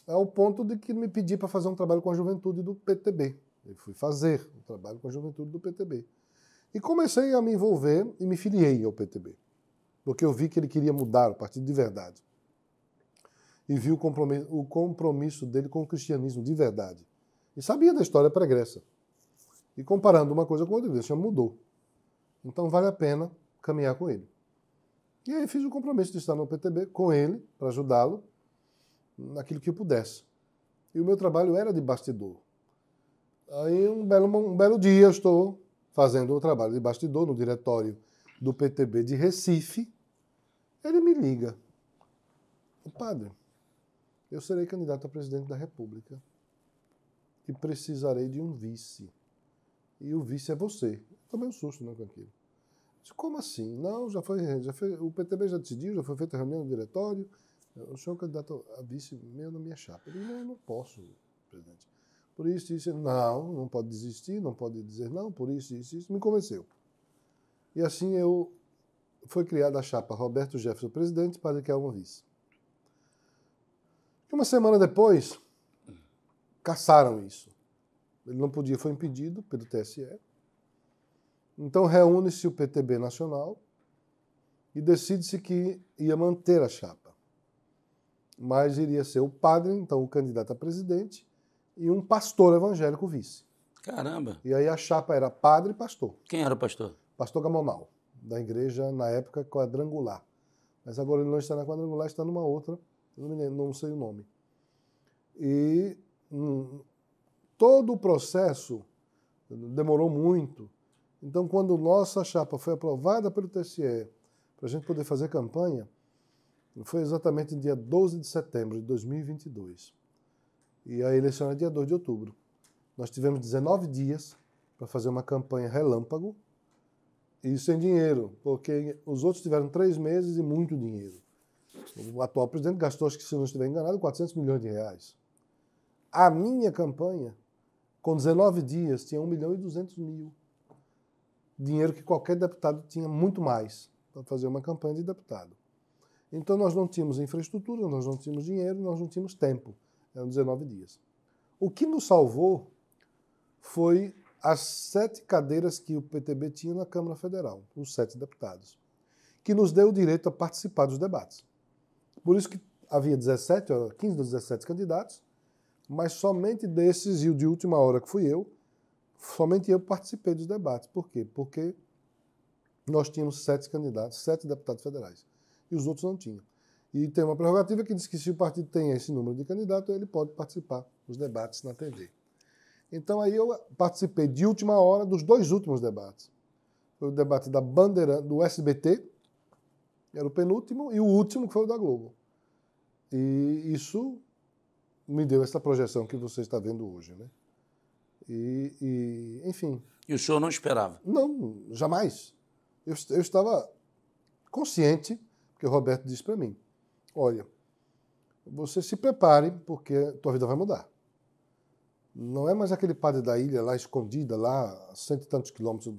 [SPEAKER 3] Ao ponto de que ele me pediu para fazer um trabalho com a juventude do PTB. Eu fui fazer um trabalho com a juventude do PTB. E comecei a me envolver e me filiei ao PTB. Porque eu vi que ele queria mudar o partido de verdade. E vi o compromisso dele com o cristianismo de verdade. E sabia da história pregressa. E comparando uma coisa com outra, ele mudou. Então vale a pena caminhar com ele. E aí fiz o compromisso de estar no PTB com ele, para ajudá-lo naquilo que eu pudesse. E o meu trabalho era de bastidor. Aí um belo dia eu estou fazendo o trabalho de bastidor no diretório do PTB de Recife. Ele me liga: padre, eu serei candidato a presidente da República e precisarei de um vice. E o vice é você. Eu tomei um susto, né, com aquilo. Eu disse: como assim? Não, já foi, o PTB já decidiu, já foi feita a reunião no diretório, o senhor é candidato a vice meu na minha chapa. Eu disse: não, eu não posso, presidente. Por isso, não pode desistir, não pode dizer não, por isso, isso, me convenceu. E assim foi criada a chapa Roberto Jefferson presidente, padre Kelmo vice. E uma semana depois, cassaram isso. Ele não podia, foi impedido pelo TSE. Então reúne-se o PTB nacional e decide-se que ia manter a chapa. Mas iria ser o padre, então o candidato a presidente, e um pastor evangélico vice.
[SPEAKER 1] Caramba!
[SPEAKER 3] E aí a chapa era padre e pastor.
[SPEAKER 1] Quem era o pastor?
[SPEAKER 3] Pastor Gamonal, da igreja, na época, Quadrangular. Mas agora ele não está na Quadrangular, está numa outra, não sei o nome. E todo o processo demorou muito. Então, quando nossa chapa foi aprovada pelo TSE, para a gente poder fazer campanha, foi exatamente no dia 12 de setembro de 2022. E a eleição era dia 2 de outubro. Nós tivemos 19 dias para fazer uma campanha relâmpago e sem dinheiro, porque os outros tiveram 3 meses e muito dinheiro. O atual presidente gastou, acho que se não estiver enganado, 400 milhões de reais. A minha campanha, com 19 dias, tinha 1.200.000. Dinheiro que qualquer deputado tinha muito mais para fazer uma campanha de deputado. Então nós não tínhamos infraestrutura, nós não tínhamos dinheiro, nós não tínhamos tempo. Eram 19 dias. O que nos salvou foi as 7 cadeiras que o PTB tinha na Câmara Federal, os 7 deputados, que nos deu o direito a participar dos debates. Por isso que havia 15 dos 17 candidatos, mas somente desses, e o de última hora que fui eu, somente eu participei dos debates. Por quê? Porque nós tínhamos 7 candidatos, 7 deputados federais, e os outros não tinham. E tem uma prerrogativa que diz que se o partido tem esse número de candidatos, ele pode participar dos debates na TV. Então aí eu participei de última hora dos 2 últimos debates. Foi o debate da Bandeira, do SBT, era o penúltimo, e o último que foi o da Globo. E isso me deu essa projeção que você está vendo hoje, né? Enfim.
[SPEAKER 1] E o senhor não esperava?
[SPEAKER 3] Não, jamais. Eu estava consciente, porque o Roberto disse para mim, olha, você se prepare, porque a tua vida vai mudar. Não é mais aquele padre da ilha lá escondida, lá a 100 e tantos quilômetros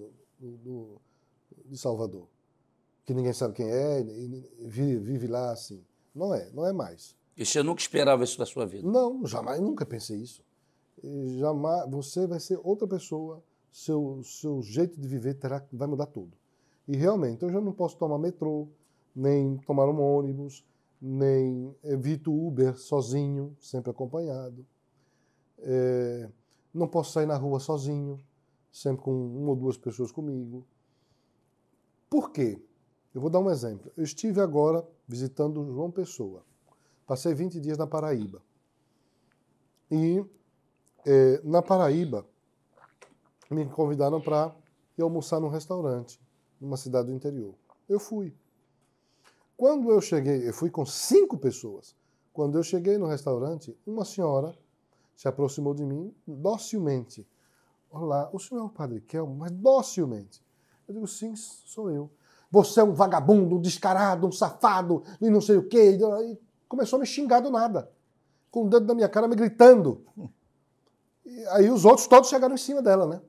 [SPEAKER 3] de Salvador, que ninguém sabe quem é, e vive lá assim. Não é mais.
[SPEAKER 1] E você nunca esperava isso da sua vida?
[SPEAKER 3] Não, jamais, nunca pensei isso. Jamais, você vai ser outra pessoa, seu jeito de viver vai mudar tudo. E realmente, eu já não posso tomar metrô, nem tomar um ônibus, nem evito Uber sozinho, sempre acompanhado. Não posso sair na rua sozinho, sempre com 1 ou 2 pessoas comigo. Por quê? Eu vou dar um exemplo. Eu estive agora visitando João Pessoa. Passei 20 dias na Paraíba. E na Paraíba me convidaram para ir almoçar num restaurante, numa cidade do interior. Eu fui. Quando eu cheguei, eu fui com 5 pessoas. Quando eu cheguei no restaurante, uma senhora se aproximou de mim docilmente. Olá, o senhor é o Padre Kelmo, mas docilmente. Eu digo, sim, sou eu. Você é um vagabundo, um descarado, um safado, e não sei o quê. E começou a me xingar do nada, com o dedo na minha cara, me gritando. E aí os outros todos chegaram em cima dela, né?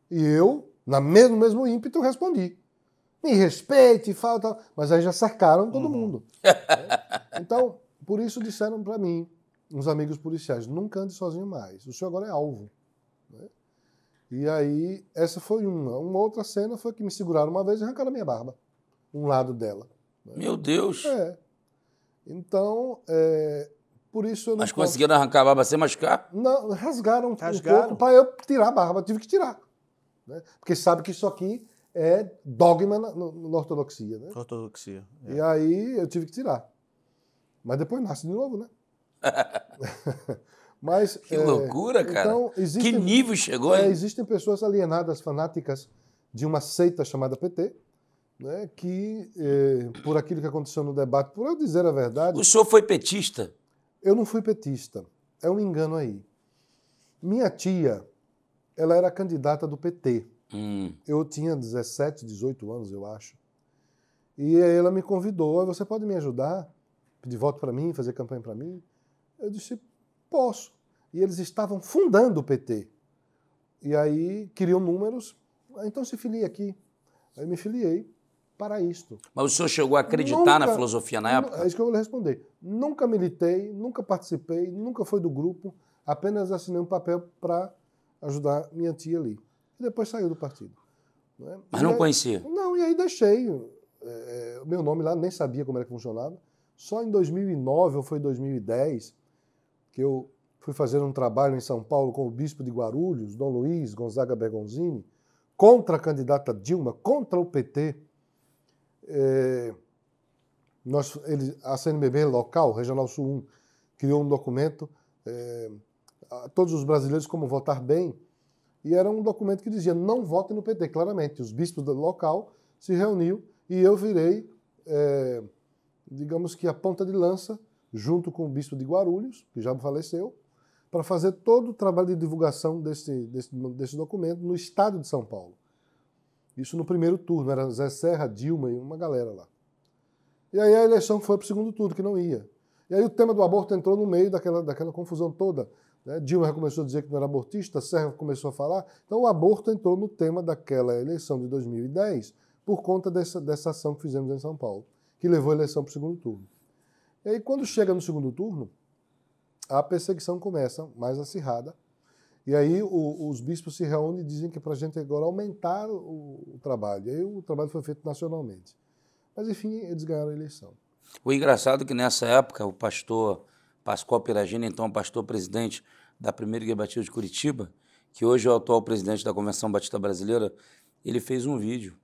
[SPEAKER 3] E eu, no mesmo ímpeto, respondi. Me respeite, falta. Mas aí já cercaram todo mundo. Então, por isso disseram para mim, uns amigos policiais, nunca ande sozinho mais. O senhor agora é alvo. Né? E aí, essa foi uma. Uma outra cena foi que me seguraram uma vez e arrancaram a minha barba. Um lado dela. Né?
[SPEAKER 1] Meu Deus!
[SPEAKER 3] Então, por isso eu não
[SPEAKER 1] Mas conseguiram arrancar a barba sem machucar?
[SPEAKER 3] Não, rasgaram um pouco para eu tirar a barba. Tive que tirar. Né? Porque sabe que isso aqui é dogma na ortodoxia. Né?
[SPEAKER 2] Ortodoxia.
[SPEAKER 3] E aí eu tive que tirar. Mas depois nasce de novo, né? Mas,
[SPEAKER 1] que loucura, cara.
[SPEAKER 3] Então,
[SPEAKER 1] que nível chegou, hein?
[SPEAKER 3] Existem pessoas alienadas, fanáticas de uma seita chamada PT, né, que, por aquilo que aconteceu no debate, por eu dizer a verdade...
[SPEAKER 1] O senhor foi petista?
[SPEAKER 3] Eu não fui petista. É um engano aí. Minha tia, ela era candidata do PT. Eu tinha 17, 18 anos, eu acho. E aí ela me convidou, você pode me ajudar? Pedir voto para mim, fazer campanha para mim? Eu disse, posso. E eles estavam fundando o PT. E aí queriam números, então se filie aqui. Aí me filiei para isto.
[SPEAKER 1] Mas o senhor chegou a acreditar na filosofia na época?
[SPEAKER 3] É isso que eu vou lhe responder. Nunca militei, nunca participei, nunca fui do grupo, apenas assinei um papel para ajudar minha tia ali. E depois saiu do partido. Né?
[SPEAKER 1] Mas não conhecia?
[SPEAKER 3] Não, e aí deixei. O meu nome lá, nem sabia como era que funcionava. Só em 2009 ou foi 2010 que eu fui fazer um trabalho em São Paulo com o bispo de Guarulhos, Dom Luiz Gonzaga Bergonzini, contra a candidata Dilma, contra o PT. A CNBB local, Regional Sul 1, criou um documento, a todos os brasileiros como votar bem, E era um documento que dizia, não votem no PT, claramente. Os bispos do local se reuniu e eu virei, digamos que a ponta de lança, junto com o bispo de Guarulhos, que já faleceu, para fazer todo o trabalho de divulgação desse documento no estado de São Paulo. Isso no primeiro turno, era Zé Serra, Dilma e uma galera lá. E aí a eleição foi para o segundo turno, que não ia. E aí o tema do aborto entrou no meio daquela confusão toda. Né? Dilma começou a dizer que não era abortista, Serra começou a falar. Então o aborto entrou no tema daquela eleição de 2010 por conta dessa ação que fizemos em São Paulo, que levou a eleição para o segundo turno. E aí quando chega no segundo turno, a perseguição começa mais acirrada. E aí os bispos se reúnem e dizem que é para a gente agora aumentar o trabalho. E aí o trabalho foi feito nacionalmente. Mas enfim, eles ganharam a eleição.
[SPEAKER 1] O engraçado é que nessa época o pastor Pascoal Piragini, então pastor presidente da Primeira Igreja Batista de Curitiba, que hoje é o atual presidente da Convenção Batista Brasileira, ele fez um vídeo.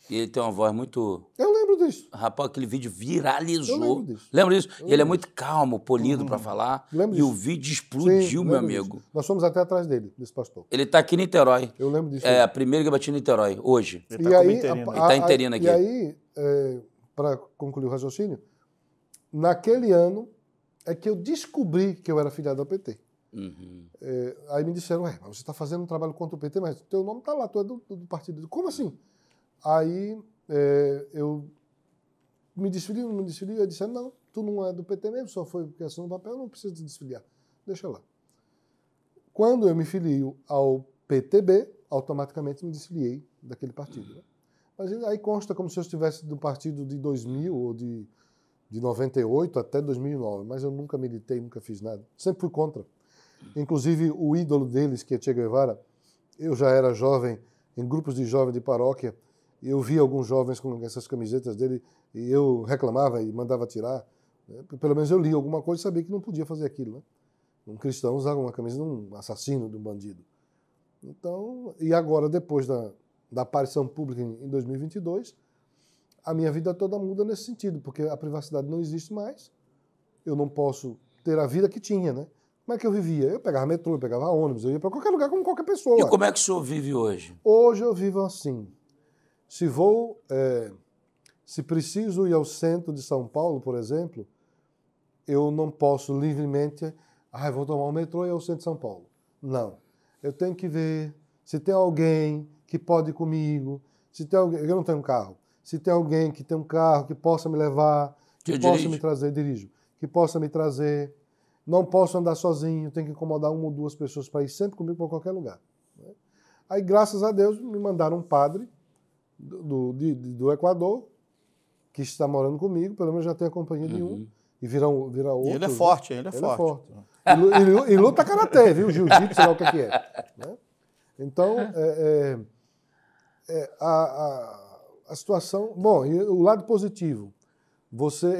[SPEAKER 1] E ele tem uma voz muito...
[SPEAKER 3] Eu lembro disso.
[SPEAKER 1] Rapaz, aquele vídeo viralizou.
[SPEAKER 3] Eu lembro disso.
[SPEAKER 1] Lembra disso? E ele é muito calmo, polido para falar.
[SPEAKER 3] Lembro
[SPEAKER 1] e
[SPEAKER 3] disso.
[SPEAKER 1] o vídeo explodiu,
[SPEAKER 3] Sim,
[SPEAKER 1] meu amigo.
[SPEAKER 3] Disso. Nós fomos até atrás dele, desse pastor.
[SPEAKER 1] Ele está aqui em Niterói.
[SPEAKER 3] Eu lembro disso.
[SPEAKER 1] É a Primeira Igreja Batista de Niterói, hoje.
[SPEAKER 2] Ele está como interino.
[SPEAKER 1] Ele está interino aqui.
[SPEAKER 3] E aí, para concluir o raciocínio, naquele ano é que eu descobri que eu era filiado ao PT.
[SPEAKER 1] Uhum.
[SPEAKER 3] Aí me disseram, mas você está fazendo um trabalho contra o PT, mas teu nome está lá, tu é do partido. Como assim? Aí eu me desfili, eu disse, não, tu não é do PT mesmo, só foi porque assinou no papel, não precisa te desfiliar, deixa lá. Quando eu me filio ao PTB, automaticamente me desfiliei daquele partido. Né? Mas aí consta como se eu estivesse do partido de 2000 ou de 98 até 2009, mas eu nunca militei, nunca fiz nada, sempre fui contra. Inclusive o ídolo deles, que é Che Guevara, eu já era jovem, em grupos de jovens de paróquia, eu via alguns jovens com essas camisetas dele e eu reclamava e mandava tirar. Né? Pelo menos eu li alguma coisa e sabia que não podia fazer aquilo. Né? Um cristão usava uma camisa de um assassino, de um bandido. Então, e agora, depois da aparição pública em 2022, a minha vida toda muda nesse sentido, porque a privacidade não existe mais, eu não posso ter a vida que tinha, né? Como é que eu vivia? Eu pegava metrô, eu pegava ônibus, eu ia para qualquer lugar como qualquer pessoa.
[SPEAKER 1] E como é que o senhor vive hoje?
[SPEAKER 3] Hoje eu vivo assim. Se preciso ir ao centro de São Paulo, por exemplo, eu não posso livremente, vou tomar um metrô e ir ao centro de São Paulo. Não. Eu tenho que ver se tem alguém que pode ir comigo, se tem alguém, eu não tenho um carro, se tem alguém que tem um carro que possa me levar, que possa me trazer, que possa me trazer. Não posso andar sozinho, tenho que incomodar uma ou duas pessoas para ir sempre comigo para qualquer lugar. Aí, graças a Deus, me mandaram um padre do Equador, que está morando comigo, pelo menos já tem a companhia de um, e vira outro.
[SPEAKER 2] E ele é forte, ele é forte.
[SPEAKER 3] E luta karatê, viu? Jiu-jitsu, sei lá o que é. Né? Então, a situação... Bom, e o lado positivo,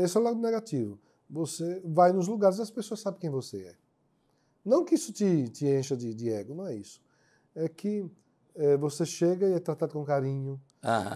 [SPEAKER 3] esse é o lado negativo. Você vai nos lugares e as pessoas sabem quem você é. Não que isso te encha de ego, não é isso. É que você chega e é tratado com carinho.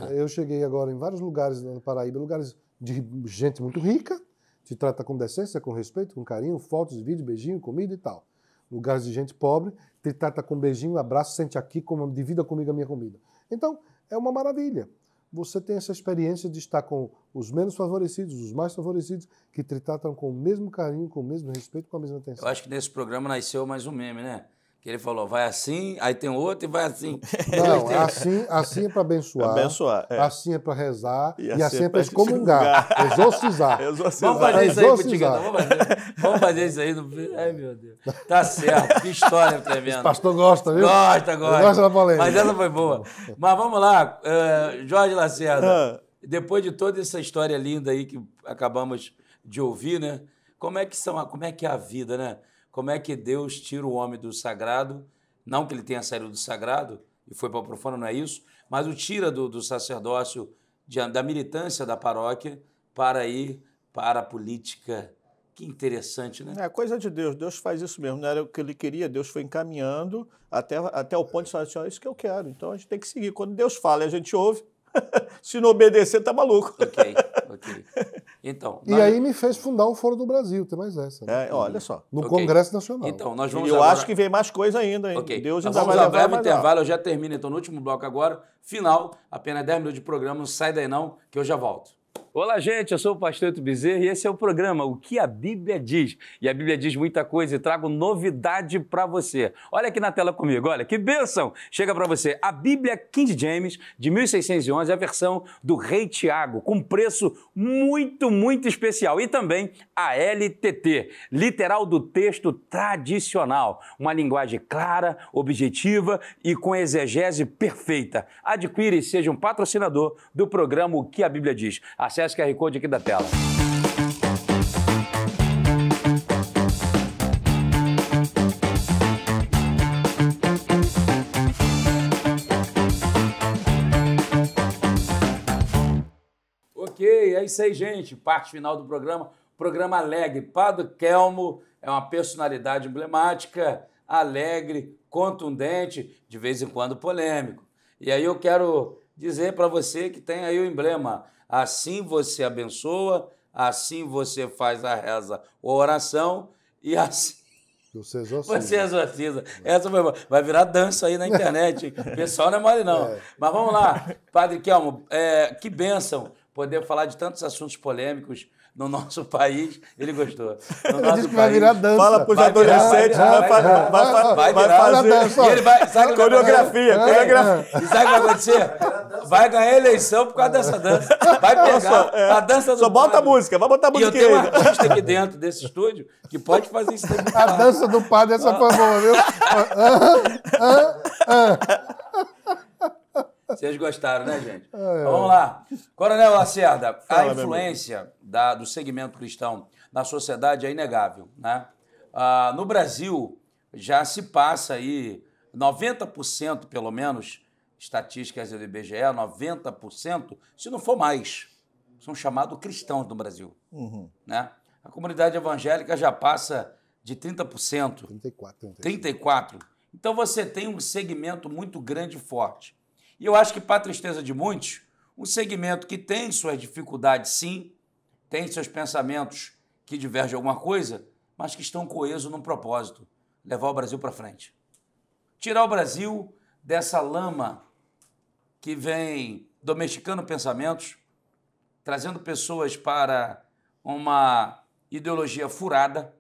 [SPEAKER 3] Eu cheguei agora em vários lugares na Paraíba, lugares de gente muito rica, te trata com decência, com respeito, com carinho, fotos, vídeos, beijinho, comida e tal. Lugares de gente pobre, te trata com beijinho, abraço, sente aqui, divida comigo a minha comida. Então, é uma maravilha. Você tem essa experiência de estar com os menos favorecidos, os mais favorecidos, que te tratam com o mesmo carinho, com o mesmo respeito, com a mesma atenção.
[SPEAKER 1] Eu acho que nesse programa nasceu mais um meme, né? Que ele falou, vai assim, aí tem outro e vai assim.
[SPEAKER 3] Não, assim é para abençoar, assim é para rezar e assim é para excomungar, exorcizar.
[SPEAKER 1] Vamos fazer isso aí contigo, então. Vamos fazer isso aí. Ai, meu Deus. Tá certo, que história tremenda.
[SPEAKER 3] Esse pastor gosta, viu?
[SPEAKER 1] Gosta.
[SPEAKER 3] Gosta da polêmica.
[SPEAKER 1] Mas essa foi boa. Mas vamos lá, Jorge Lacerda, depois de toda essa história linda aí que acabamos de ouvir, né? Como é que é a vida, né? Como é que Deus tira o homem do sagrado, não que ele tenha saído do sagrado e foi para o profano, não é isso, mas o tira do sacerdócio, da militância da paróquia para ir para a política. Que interessante, né?
[SPEAKER 2] É coisa de Deus. Deus faz isso mesmo. Não era o que ele queria, Deus foi encaminhando até o ponto de falar assim, é isso que eu quero. Então a gente tem que seguir. Quando Deus fala e a gente ouve, se não obedecer, tá maluco.
[SPEAKER 1] Ok. Então,
[SPEAKER 3] E aí me fez fundar o Foro do Brasil, tem mais essa. Né?
[SPEAKER 2] Olha só.
[SPEAKER 3] No
[SPEAKER 1] Ok.
[SPEAKER 3] Congresso Nacional.
[SPEAKER 1] Então, nós vamos
[SPEAKER 2] E eu
[SPEAKER 1] agora...
[SPEAKER 2] acho que vem mais coisa ainda, hein?
[SPEAKER 1] Ok,
[SPEAKER 2] Deus
[SPEAKER 1] nós
[SPEAKER 2] ainda
[SPEAKER 1] vamos
[SPEAKER 2] vai
[SPEAKER 1] a
[SPEAKER 2] levar
[SPEAKER 1] breve
[SPEAKER 2] mais
[SPEAKER 1] intervalo, eu já termino então no último bloco agora, final, apenas 10 minutos de programa, não sai daí não, que eu já volto. Olá, gente, eu sou o pastor Eto Bezerra e esse é o programa O que a Bíblia Diz. E a Bíblia diz muita coisa e trago novidade para você. Olha aqui na tela comigo, olha, que bênção! Chega para você a Bíblia King James, de 1611, a versão do Rei Tiago, com preço muito especial. E também a LTT, literal do texto tradicional. Uma linguagem clara, objetiva e com exegese perfeita. Adquire e seja um patrocinador do programa O que a Bíblia Diz. Acesse o QR Code aqui da tela. Ok, é isso aí, gente. Parte final do programa. Programa alegre. Padre Kelmo é uma personalidade emblemática, alegre, contundente, de vez em quando polêmico. E aí eu quero dizer para você que tem aí o emblema. Assim você abençoa, assim você faz a reza ou oração e assim
[SPEAKER 3] Você exorciza.
[SPEAKER 1] você exorciza. Essa vai virar dança aí na internet, hein? O pessoal não é mole, não. Mas vamos lá, Padre Kelmo, que bênção poder falar de tantos assuntos polêmicos no nosso país. Ele gostou. No nosso
[SPEAKER 3] Diz que vai virar dança.
[SPEAKER 2] Fala para os adolescentes, vai fazer
[SPEAKER 3] dança.
[SPEAKER 1] E ele vai, sabe
[SPEAKER 2] coreografia.
[SPEAKER 1] E sabe o que vai acontecer? Vai ganhar eleição por causa dessa dança. Vai pegar a dança do
[SPEAKER 2] Só bota a
[SPEAKER 1] padre.
[SPEAKER 2] música, vai botar a
[SPEAKER 1] E eu
[SPEAKER 2] música
[SPEAKER 1] tenho um
[SPEAKER 2] aí.
[SPEAKER 1] artista aqui dentro desse estúdio que pode fazer isso também.
[SPEAKER 3] A dança do padre, essa foi boa, viu?
[SPEAKER 1] Vocês gostaram, né, gente? Vamos lá. Coronel Lacerda, a influência do segmento cristão na sociedade é inegável, né? No Brasil, já se passa aí 90%, pelo menos, estatísticas do IBGE, 90%, se não for mais, são chamados cristãos no Brasil. Né? A comunidade evangélica já passa de 30%. 34%. Então você tem um segmento muito grande e forte. E eu acho que, para a tristeza de muitos, um segmento que tem suas dificuldades, sim, tem seus pensamentos que divergem de alguma coisa, mas que estão coesos num propósito, levar o Brasil para frente. Tirar o Brasil dessa lama que vem domesticando pensamentos, trazendo pessoas para uma ideologia furada,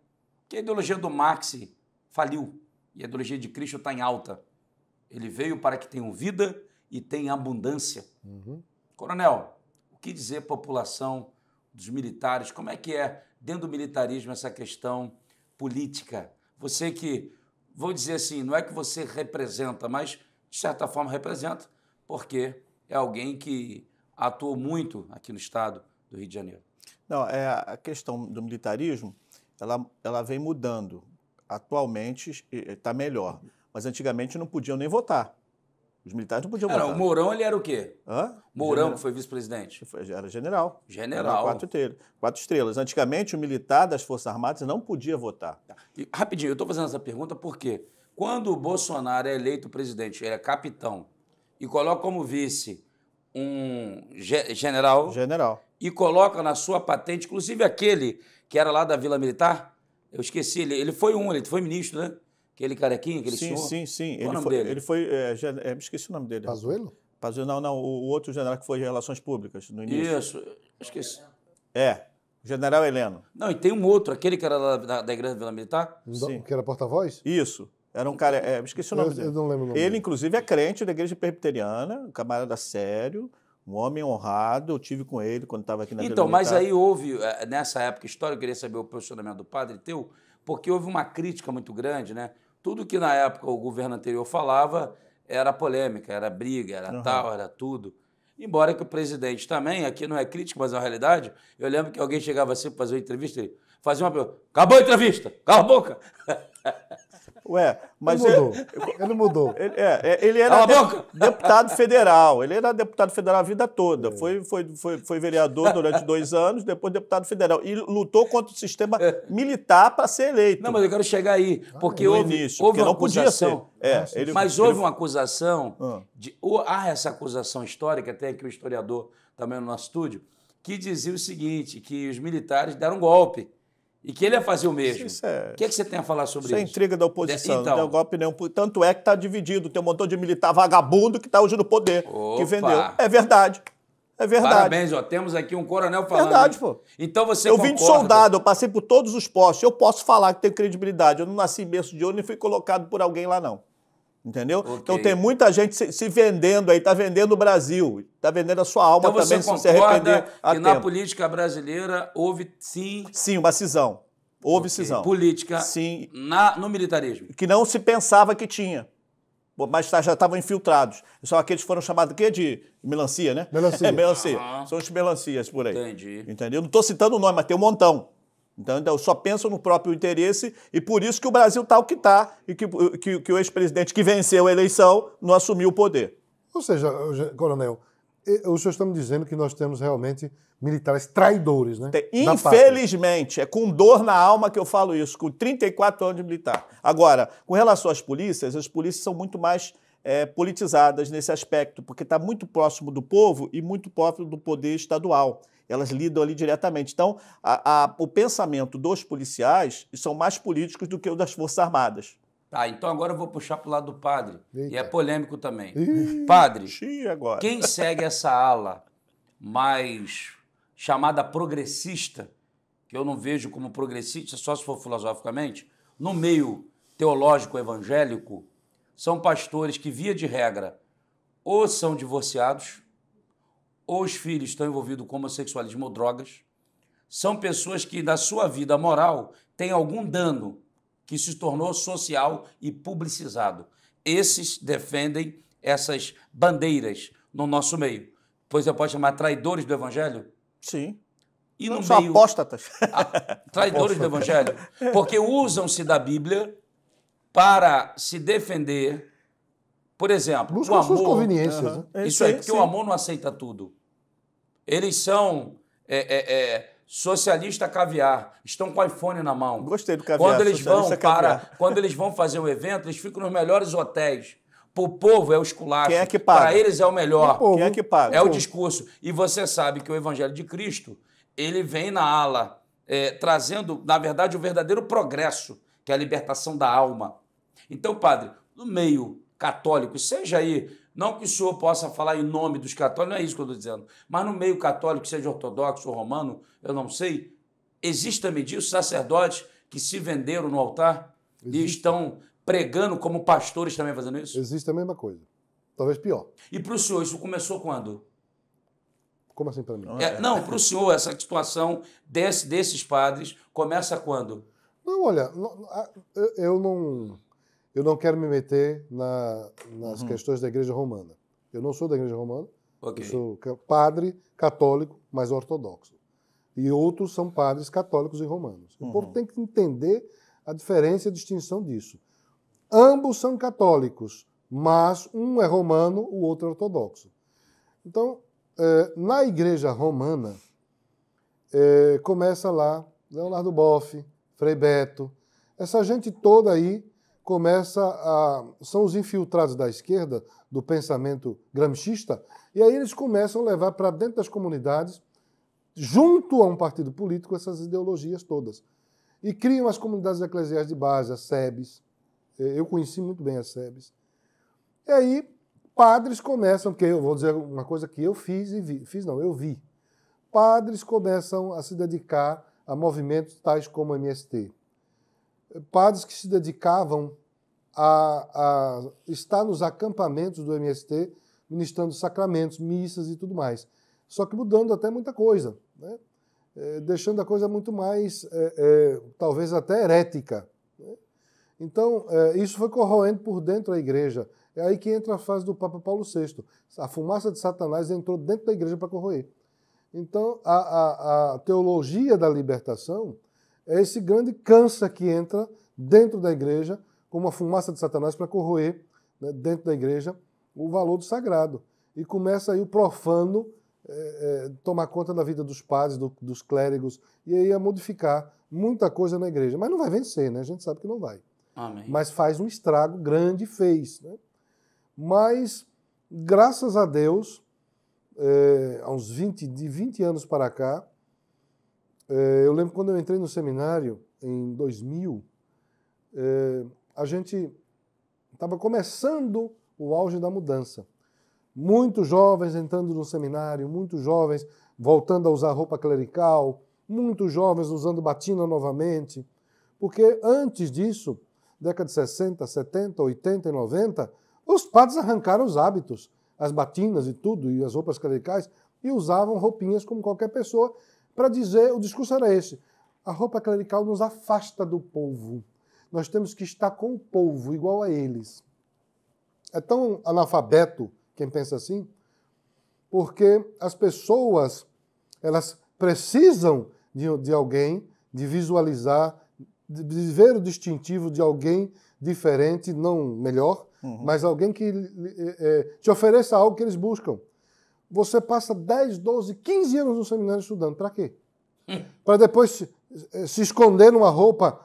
[SPEAKER 1] que a ideologia do Marx faliu e a ideologia de Cristo está em alta. Ele veio para que tenham vida e tenham abundância. Coronel, o que dizer população dos militares? Como é que é, dentro do militarismo, essa questão política? Você que, vou dizer assim, não é que você representa, mas de certa forma representa, porque é alguém que atuou muito aqui no estado do Rio de Janeiro.
[SPEAKER 2] Não, a questão do militarismo, ela vem mudando. Atualmente está melhor, mas antigamente não podiam nem votar. Os militares não podiam votar.
[SPEAKER 1] O Mourão, ele era o quê? Mourão,
[SPEAKER 2] General.
[SPEAKER 1] que foi vice-presidente.
[SPEAKER 2] Era general.
[SPEAKER 1] General.
[SPEAKER 2] Era 4 estrelas. Antigamente, o militar das Forças Armadas não podia votar.
[SPEAKER 1] E, rapidinho, eu estou fazendo essa pergunta porque quando o Bolsonaro é eleito presidente, ele é capitão, e coloca como vice um general, e coloca na sua patente, inclusive aquele que era lá da Vila Militar, eu esqueci, ele foi ministro, né? Aquele carequinho, aquele senhor.
[SPEAKER 2] Sim.
[SPEAKER 1] Qual o nome dele?
[SPEAKER 2] Ele foi, esqueci o nome dele.
[SPEAKER 3] Pazuello?
[SPEAKER 2] Não, o outro general que foi de Relações Públicas no início.
[SPEAKER 1] Isso, esqueci.
[SPEAKER 2] O general Heleno.
[SPEAKER 1] Não, e tem um outro, aquele que era da Igreja da Vila Militar?
[SPEAKER 2] Sim.
[SPEAKER 3] Que era porta-voz?
[SPEAKER 2] Isso. Era um cara, esqueci o nome dele.
[SPEAKER 3] Eu não lembro o nome
[SPEAKER 2] Ele,
[SPEAKER 3] dele.
[SPEAKER 2] inclusive, é crente da Igreja Presbiteriana, um camarada sério, um homem honrado. Eu tive com ele quando estava aqui na Vila
[SPEAKER 1] Então, mas
[SPEAKER 2] Militar.
[SPEAKER 1] aí houve, nessa época histórica, eu queria saber o posicionamento do padre teu, porque houve uma crítica muito grande, né? Tudo que na época o governo anterior falava era polêmica, era briga, era tal, era tudo. Embora que o presidente também, aqui não é crítico, mas é uma realidade, eu lembro que alguém chegava assim para fazer uma entrevista, ele fazia uma pergunta, acabou a entrevista, cala a boca.
[SPEAKER 2] Mas
[SPEAKER 3] Ele mudou.
[SPEAKER 2] ele era deputado federal. Ele era deputado federal a vida toda. Foi vereador durante 2 anos, depois deputado federal. E lutou contra o sistema militar para ser eleito.
[SPEAKER 1] Não, mas eu quero chegar aí, porque
[SPEAKER 2] no
[SPEAKER 1] houve
[SPEAKER 2] início,
[SPEAKER 1] uma
[SPEAKER 2] não podia
[SPEAKER 1] acusação.
[SPEAKER 2] ser.
[SPEAKER 1] Mas houve uma acusação, há essa acusação histórica, tem aqui o historiador também no nosso estúdio, que dizia o seguinte, que os militares deram um golpe e que ele ia fazer o mesmo. O que você tem a falar sobre isso?
[SPEAKER 2] Isso é intriga da oposição,
[SPEAKER 1] então,
[SPEAKER 2] não deu golpe nenhum. Tanto é que está dividido, tem um montão de militar vagabundo que está hoje no poder, que vendeu. É verdade. É verdade.
[SPEAKER 1] Parabéns, ó, temos aqui um coronel falando.
[SPEAKER 2] Verdade, pô.
[SPEAKER 1] Então você
[SPEAKER 2] Eu
[SPEAKER 1] concorda?
[SPEAKER 2] vim de soldado, eu passei por todos os postos. Eu posso falar que tenho credibilidade. Eu não nasci em berço de ouro nem fui colocado por alguém lá, não. Entendeu? Okay. Então tem muita gente se vendendo aí, tá vendendo o Brasil, tá vendendo a sua alma
[SPEAKER 1] então
[SPEAKER 2] também,
[SPEAKER 1] se você
[SPEAKER 2] arrepender
[SPEAKER 1] que na política brasileira houve sim...
[SPEAKER 2] Sim, uma cisão. Houve cisão.
[SPEAKER 1] Política
[SPEAKER 2] sim.
[SPEAKER 1] No militarismo.
[SPEAKER 2] Que não se pensava que tinha. Mas já estavam infiltrados. São aqueles que foram chamados de melancia, né?
[SPEAKER 3] Melancia.
[SPEAKER 2] É, melancia. São os melancias por aí.
[SPEAKER 1] Entendi.
[SPEAKER 2] Entendeu? Não estou citando o nome, mas tem um montão. Então, só pensam no próprio interesse e por isso que o Brasil está o que está e que o ex-presidente que venceu a eleição não assumiu o poder.
[SPEAKER 3] Ou seja, coronel, o senhor está me dizendo que nós temos realmente militares traidores, né?
[SPEAKER 2] Infelizmente, é com dor na alma que eu falo isso, com 34 anos de militar. Agora, com relação às polícias, as polícias são muito mais politizadas nesse aspecto, porque está muito próximo do povo e muito próximo do poder estadual. Elas lidam ali diretamente. Então, o pensamento dos policiais são mais políticos do que o das Forças Armadas.
[SPEAKER 1] Tá, então agora eu vou puxar para o lado do padre.
[SPEAKER 3] Eita.
[SPEAKER 1] E é polêmico também. Padre,
[SPEAKER 2] agora.
[SPEAKER 1] Quem segue essa ala mais chamada progressista, que eu não vejo como progressista, só se for filosoficamente, no meio teológico evangélico, são pastores que, via de regra, ou são divorciados, ou os filhos estão envolvidos com homossexualismo ou drogas, são pessoas que, da sua vida moral, têm algum dano que se tornou social e publicizado. Esses defendem essas bandeiras no nosso meio. Pois você pode chamar traidores do evangelho?
[SPEAKER 2] Sim.
[SPEAKER 1] E no
[SPEAKER 2] são
[SPEAKER 1] meio,
[SPEAKER 2] apóstatas.
[SPEAKER 1] Traidores do evangelho. Porque usam-se da Bíblia para se defender. Por exemplo,
[SPEAKER 3] buscam
[SPEAKER 1] o amor...
[SPEAKER 3] suas conveniências. Né?
[SPEAKER 1] Isso aí, porque o amor não aceita tudo. Eles são socialista caviar, estão com o iPhone na mão.
[SPEAKER 2] Gostei do caviar.
[SPEAKER 1] Quando eles vão fazer um evento, eles ficam nos melhores hotéis. Para o povo é o esculacho.
[SPEAKER 2] Quem é que paga?
[SPEAKER 1] Para eles é o melhor.
[SPEAKER 2] Quem é que paga?
[SPEAKER 1] É o discurso. E você sabe que o Evangelho de Cristo, ele vem na ala, trazendo, na verdade, o verdadeiro progresso, que é a libertação da alma. Então, padre, no meio católico, seja aí, não que o senhor possa falar em nome dos católicos, não é isso que eu estou dizendo, mas no meio católico, seja ortodoxo ou romano, eu não sei, existe também disso sacerdotes que se venderam no altar e estão pregando como pastores também fazendo isso?
[SPEAKER 3] Existe a mesma coisa. Talvez pior.
[SPEAKER 1] E para o senhor, isso começou quando?
[SPEAKER 3] Como assim para mim?
[SPEAKER 1] Não, para o senhor, essa situação desses padres começa quando?
[SPEAKER 3] Não, olha, eu não quero me meter nas questões da Igreja Romana. Eu não sou da Igreja Romana. Okay. Eu sou padre católico, mas ortodoxo. E outros são padres católicos e romanos. O povo tem que entender a diferença e a distinção disso. Ambos são católicos, mas um é romano, o outro é ortodoxo. Então, na Igreja Romana, começa lá Leonardo Boff, Frei Beto, essa gente toda aí são os infiltrados da esquerda, do pensamento gramscista, e aí eles começam a levar para dentro das comunidades, junto a um partido político, essas ideologias todas. E criam as comunidades eclesiais de base, as SEBs. Eu conheci muito bem as SEBs. E aí, padres começam, porque eu vou dizer uma coisa que eu fiz e vi. Eu vi. Padres começam a se dedicar a movimentos tais como o MST. Padres que se dedicavam a estar nos acampamentos do MST, ministrando sacramentos, missas e tudo mais. Só que mudando até muita coisa, né? Deixando a coisa muito mais, talvez até herética. Né? Então, isso foi corroendo por dentro da igreja. É aí que entra a fase do Papa Paulo VI. A fumaça de Satanás entrou dentro da igreja para corroer. Então, a teologia da libertação é esse grande câncer que entra dentro da igreja, como uma fumaça de Satanás para corroer, né, dentro da igreja, o valor do sagrado. E começa aí o profano tomar conta da vida dos padres, dos clérigos, e aí a modificar muita coisa na igreja. Mas não vai vencer, né? A gente sabe que não vai.
[SPEAKER 1] Amém.
[SPEAKER 3] Mas faz um estrago grande, fez. Né? Mas, graças a Deus, há uns 20 anos para cá, eu lembro quando eu entrei no seminário, em 2000, a gente estava começando o auge da mudança. Muitos jovens entrando no seminário, muitos jovens voltando a usar roupa clerical, muitos jovens usando batina novamente, porque antes disso, década de 60, 70, 80 e 90, os padres arrancaram os hábitos, as batinas e tudo, e as roupas clericais, e usavam roupinhas como qualquer pessoa, para dizer, o discurso era esse, a roupa clerical nos afasta do povo, nós temos que estar com o povo, igual a eles. É tão analfabeto quem pensa assim, porque as pessoas, elas precisam de alguém, de visualizar, de ver o distintivo de alguém diferente, não melhor, mas alguém que te ofereça algo que eles buscam. Você passa 10, 12, 15 anos no seminário estudando. Para quê? Para depois se esconder numa roupa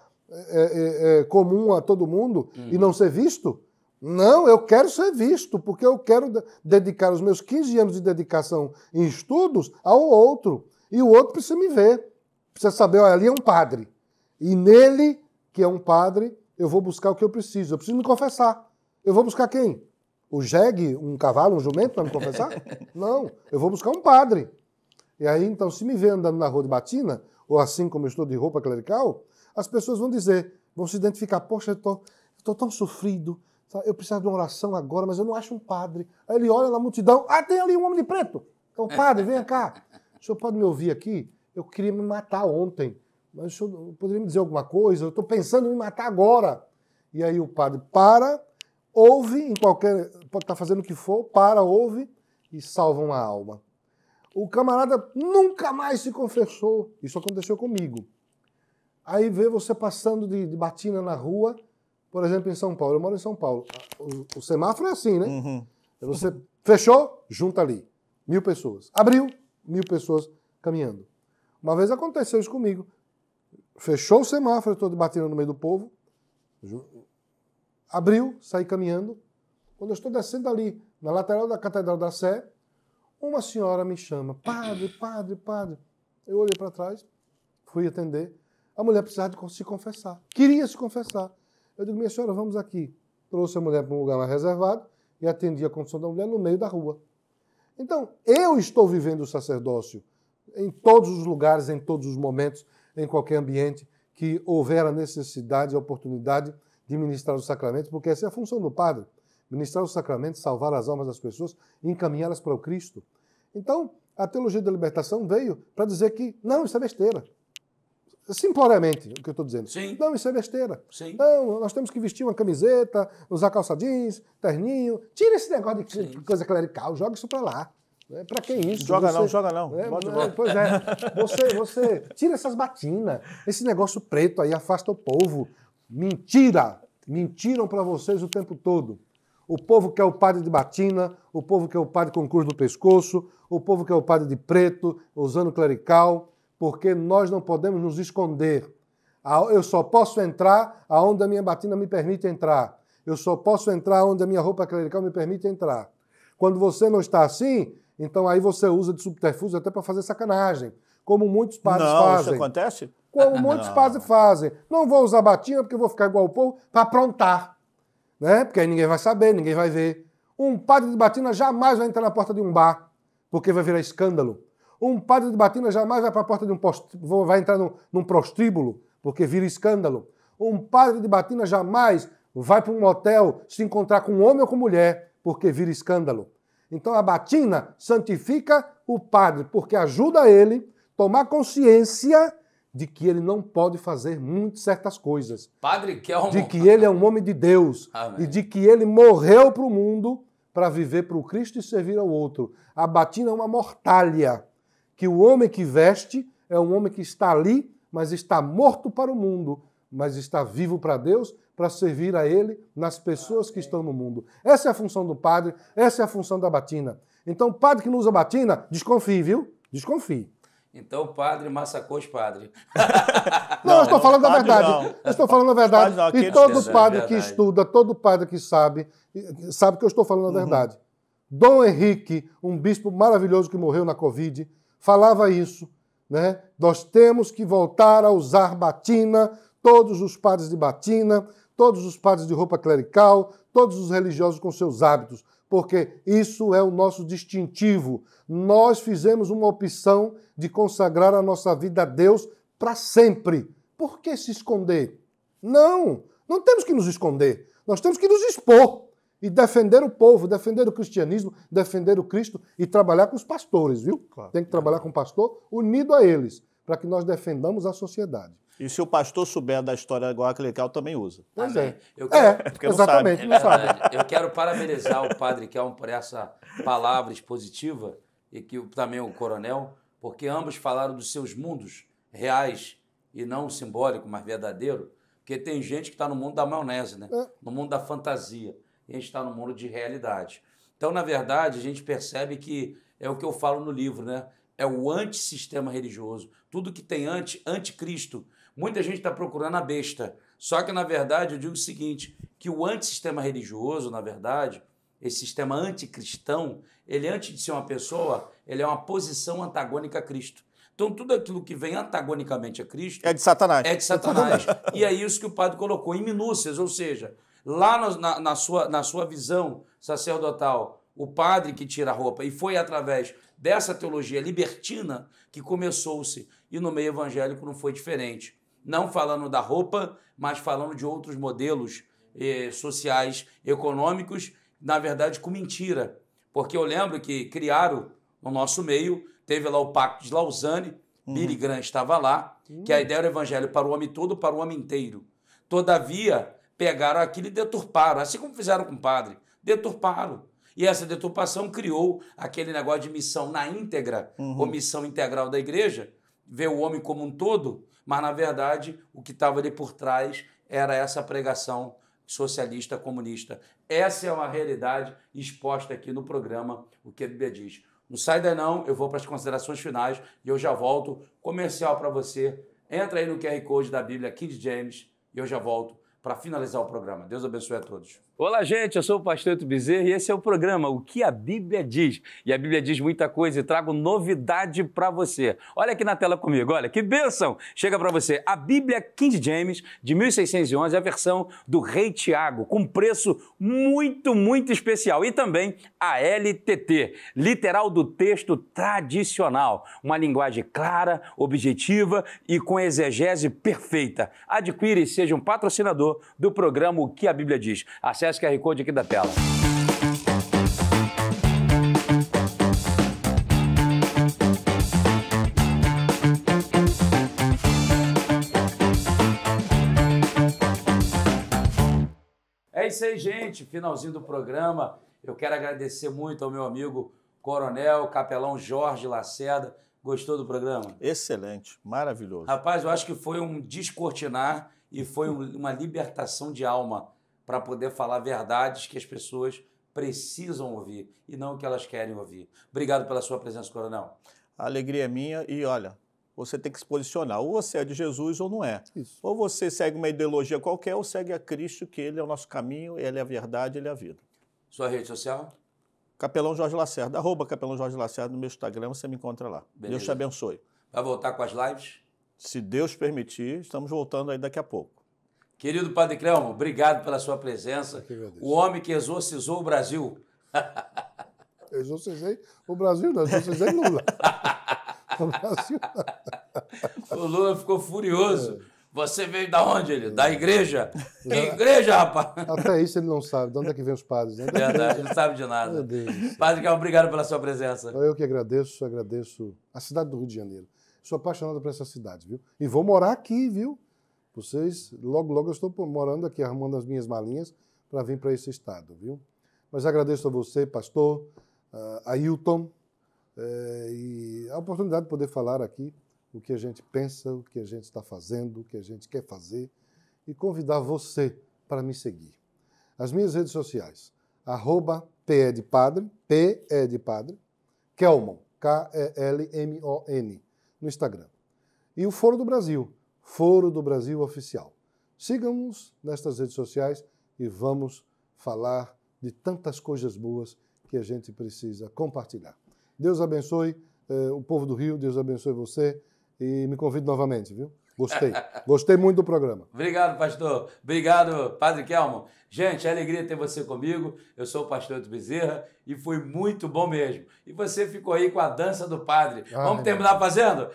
[SPEAKER 3] comum a todo mundo e não ser visto? Não, eu quero ser visto, porque eu quero dedicar os meus 15 anos de dedicação em estudos ao outro. E o outro precisa me ver. Precisa saber, olha, ali é um padre. E nele, que é um padre, eu vou buscar o que eu preciso. Eu preciso me confessar. Eu vou buscar quem? O jegue, um cavalo, um jumento para me confessar? Não, eu vou buscar um padre. E aí, então, se me vê andando na rua de batina, ou assim como eu estou de roupa clerical, as pessoas vão dizer, vão se identificar, poxa, eu estou tão sofrido, eu preciso de uma oração agora, mas eu não acho um padre. Aí ele olha na multidão, tem ali um homem de preto. Então, padre, venha cá. O senhor pode me ouvir aqui? Eu queria me matar ontem, mas o senhor poderia me dizer alguma coisa? Eu estou pensando em me matar agora. E aí o padre para, ouve, em qualquer, pode estar fazendo o que for, para, ouve e salva uma alma. O camarada nunca mais se confessou. Isso aconteceu comigo. Aí vê você passando de batina na rua, por exemplo, em São Paulo. Eu moro em São Paulo. O semáforo é assim, né?
[SPEAKER 2] Uhum.
[SPEAKER 3] Você fechou, junta ali. 1000 pessoas. Abriu, 1000 pessoas caminhando. Uma vez aconteceu isso comigo. Fechou o semáforo, eu estou batendo no meio do povo. Abriu, saí caminhando. Quando eu estou descendo ali, na lateral da Catedral da Sé, uma senhora me chama. Padre, padre, padre. Eu olhei para trás, fui atender. A mulher precisava de se confessar. Queria se confessar. Eu digo, minha senhora, vamos aqui. Trouxe a mulher para um lugar mais reservado e atendi a condição da mulher no meio da rua. Então, eu estou vivendo o sacerdócio em todos os lugares, em todos os momentos, em qualquer ambiente que houver a necessidade, a oportunidade de ministrar os sacramentos, porque essa é a função do padre. Ministrar os sacramentos, salvar as almas das pessoas e encaminhá-las para o Cristo. Então, a teologia da libertação veio para dizer que, não, isso é besteira. Simploriamente, o que eu estou dizendo.
[SPEAKER 1] Sim.
[SPEAKER 3] Não, isso é besteira.
[SPEAKER 1] Sim.
[SPEAKER 3] Não, nós temos que vestir uma camiseta, usar calça jeans, terninho. Tira esse negócio de coisa clerical, joga isso para lá. Para que isso?
[SPEAKER 2] Joga não.
[SPEAKER 3] Pois é. Você tira essas batinas. Esse negócio preto aí afasta o povo. Mentira! Mentiram para vocês o tempo todo. O povo quer o padre de batina, o povo quer o padre com cruz no pescoço, o povo quer o padre de preto, usando clerical, porque nós não podemos nos esconder. Eu só posso entrar aonde a minha batina me permite entrar. Eu só posso entrar onde a minha roupa clerical me permite entrar. Quando você não está assim, então aí você usa de subterfúgio até para fazer sacanagem, como muitos padres fazem.
[SPEAKER 2] Isso acontece?
[SPEAKER 3] Como muitos padres fazem. Não vou usar batina porque eu vou ficar igual o povo para aprontar. Né? Porque aí ninguém vai saber, ninguém vai ver. Um padre de batina jamais vai entrar na porta de um bar, porque vai virar escândalo. Um padre de batina jamais vai para a porta de vai entrar num prostíbulo, porque vira escândalo. Um padre de batina jamais vai para um motel se encontrar com um homem ou com mulher, porque vira escândalo. Então a batina santifica o padre, porque ajuda ele a tomar consciência de que ele não pode fazer muito certas coisas.
[SPEAKER 1] Padre, que é um...
[SPEAKER 3] De que ele é um homem de Deus.
[SPEAKER 1] Amém.
[SPEAKER 3] E de que ele morreu para o mundo para viver para o Cristo e servir ao outro. A batina é uma mortalha, que o homem que veste é um homem que está ali, mas está morto para o mundo, mas está vivo para Deus, para servir a ele nas pessoas que estão no mundo. Essa é a função do padre, essa é a função da batina. Então, padre que não usa batina, desconfie, viu? Desconfie.
[SPEAKER 1] Então o padre massacou os padres.
[SPEAKER 3] Não, eu estou falando a verdade.
[SPEAKER 2] Não.
[SPEAKER 3] Eu estou falando a verdade.
[SPEAKER 2] Não,
[SPEAKER 3] e todo
[SPEAKER 1] verdade,
[SPEAKER 3] padre
[SPEAKER 1] verdade.
[SPEAKER 3] que estuda, todo padre que sabe que eu estou falando a verdade. Dom Henrique, um bispo maravilhoso que morreu na Covid, falava isso, né? Nós temos que voltar a usar batina, todos os padres de batina, todos os padres de roupa clerical, todos os religiosos com seus hábitos, porque isso é o nosso distintivo. Nós fizemos uma opção de consagrar a nossa vida a Deus para sempre. Por que se esconder? Não temos que nos esconder. Nós temos que nos expor e defender o povo, defender o cristianismo, defender o Cristo e trabalhar com os pastores, viu? Claro. Tem que trabalhar com o pastor unido a eles, para que nós defendamos a sociedade.
[SPEAKER 2] E se o pastor souber da história igual a clerical, também usa.
[SPEAKER 3] Pois é.
[SPEAKER 2] Porque
[SPEAKER 3] exatamente,
[SPEAKER 1] não sabe. Eu quero parabenizar o padre Kelmo por essa palavra expositiva e que também o coronel, porque ambos falaram dos seus mundos reais e não simbólico, mas verdadeiro, porque tem gente que está no mundo da maionese, né? No mundo da fantasia, e a gente está no mundo de realidade. Então, na verdade, a gente percebe que é o que eu falo no livro, né? É o antissistema religioso. Tudo que tem anticristo. Muita gente está procurando a besta. Só que, na verdade, eu digo o seguinte, que o antissistema religioso, na verdade, esse sistema anticristão, ele, antes de ser uma pessoa, ele é uma posição antagônica a Cristo. Então, tudo aquilo que vem antagonicamente a Cristo...
[SPEAKER 2] É de Satanás.
[SPEAKER 1] É de Satanás. E é isso que o padre colocou em minúcias, ou seja, lá na sua visão sacerdotal, o padre que tira a roupa, e foi através dessa teologia libertina que começou-se, e no meio evangélico não foi diferente. Não falando da roupa, mas falando de outros modelos sociais, econômicos, na verdade com mentira. Porque eu lembro que criaram no nosso meio, teve lá o Pacto de Lausanne, Billy Graham estava lá, que a ideia era o evangelho para o homem todo, para o homem inteiro. Todavia, pegaram aquilo e deturparam, assim como fizeram com o padre, deturparam. E essa deturpação criou aquele negócio de missão na íntegra, ou missão integral da igreja, ver o homem como um todo, mas, na verdade, o que estava ali por trás era essa pregação socialista, comunista. Essa é uma realidade exposta aqui no programa O que a Bíblia Diz. Não sai daí não, eu vou para as considerações finais e eu já volto. Comercial para você. Entra aí no QR Code da Bíblia King James e eu já volto para finalizar o programa. Deus abençoe a todos.
[SPEAKER 4] Olá, gente, eu sou o pastor Eto Bezerra e esse é o programa O que a Bíblia Diz. E a Bíblia diz muita coisa e trago novidade para você. Olha aqui na tela comigo, olha que bênção! Chega para você a Bíblia King James de 1611, a versão do Rei Tiago, com preço muito especial. E também a LTT, literal do texto tradicional. Uma linguagem clara, objetiva e com exegese perfeita. Adquire e seja um patrocinador do programa O que a Bíblia Diz. Acesse o QR Code aqui da tela.
[SPEAKER 1] É isso aí, gente. Finalzinho do programa. Eu quero agradecer muito ao meu amigo Coronel, Capelão Jorge Lacerda. Gostou do programa?
[SPEAKER 2] Excelente, maravilhoso.
[SPEAKER 1] Rapaz, eu acho que foi um descortinar e foi uma libertação de alma para poder falar verdades que as pessoas precisam ouvir e não o que elas querem ouvir. Obrigado pela sua presença, Coronel.
[SPEAKER 2] A alegria é minha e, olha, você tem que se posicionar. Ou você é de Jesus ou não é.
[SPEAKER 3] Isso.
[SPEAKER 2] Ou você segue uma ideologia qualquer ou segue a Cristo, que Ele é o nosso caminho, Ele é a verdade, Ele é a vida.
[SPEAKER 1] Sua rede social?
[SPEAKER 2] Capelão Jorge Lacerda, @Capelão Jorge Lacerda no meu Instagram, você me encontra lá.
[SPEAKER 1] Beleza.
[SPEAKER 2] Deus te abençoe.
[SPEAKER 1] Vai voltar com as lives?
[SPEAKER 2] Se Deus permitir, estamos voltando aí daqui a pouco.
[SPEAKER 1] Querido Padre Cleomo, obrigado pela sua presença.
[SPEAKER 3] agradeço.
[SPEAKER 1] O homem que exorcizou o Brasil.
[SPEAKER 3] Eu exorcizei o Brasil, não, eu exorcizei Lula. O Brasil não.
[SPEAKER 1] O Lula ficou furioso. Você veio da onde, ele? Da igreja? Que igreja, rapaz?
[SPEAKER 3] Até isso ele não sabe. De onde é que vem os padres? Né?
[SPEAKER 1] Verdade, não sabe de nada.
[SPEAKER 3] Meu Deus.
[SPEAKER 1] Padre Cleomo, obrigado pela sua presença.
[SPEAKER 3] Eu que agradeço a cidade do Rio de Janeiro. Sou apaixonado por essa cidade, viu? E vou morar aqui, viu? Vocês, logo eu estou morando aqui, arrumando as minhas malinhas para vir para esse estado, viu? Mas agradeço a você, pastor, a Ailton, e a oportunidade de poder falar aqui o que a gente pensa, o que a gente está fazendo, o que a gente quer fazer e convidar você para me seguir. As minhas redes sociais, @PE de Padre, Kelmon, KELMON, no Instagram. E o Foro do Brasil, Foro do Brasil Oficial. Sigam-nos nestas redes sociais e vamos falar de tantas coisas boas que a gente precisa compartilhar. Deus abençoe o povo do Rio, Deus abençoe você e me convido novamente, viu? Gostei. Gostei muito do programa.
[SPEAKER 1] Obrigado, pastor. Obrigado, Padre Kelmo. Gente, é alegria ter você comigo. Eu sou o pastor Hélio Bezerra e foi muito bom mesmo. E você ficou aí com a dança do padre. Vamos terminar fazendo?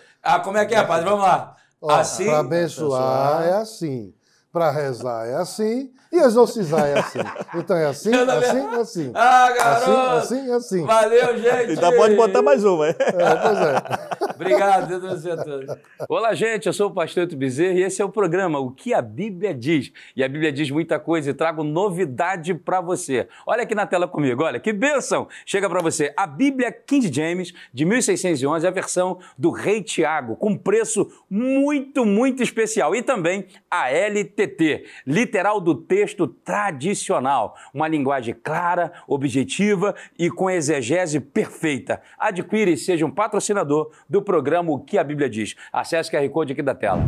[SPEAKER 1] Como é que é, padre? Vamos lá.
[SPEAKER 3] Assim. Para abençoar é assim. Para rezar é assim. E exorcizar é assim. Então é assim, assim.
[SPEAKER 1] Garoto!
[SPEAKER 3] Assim.
[SPEAKER 1] Valeu, gente!
[SPEAKER 2] Ainda pode botar mais uma.
[SPEAKER 3] Pois é.
[SPEAKER 1] Obrigado, Deus abençoe a todos.
[SPEAKER 4] Olá, gente, eu sou o pastor Hélio Bezerra e esse é o programa O que a Bíblia Diz. E a Bíblia diz muita coisa e trago novidade para você. Olha aqui na tela comigo, olha, que bênção! Chega para você a Bíblia King James, de 1611, a versão do Rei Tiago, com preço muito, muito especial. E também a LTT, literal do texto tradicional. Uma linguagem clara, objetiva e com exegese perfeita. Adquire e seja um patrocinador do programa O que a Bíblia Diz. Acesse o QR Code aqui da tela.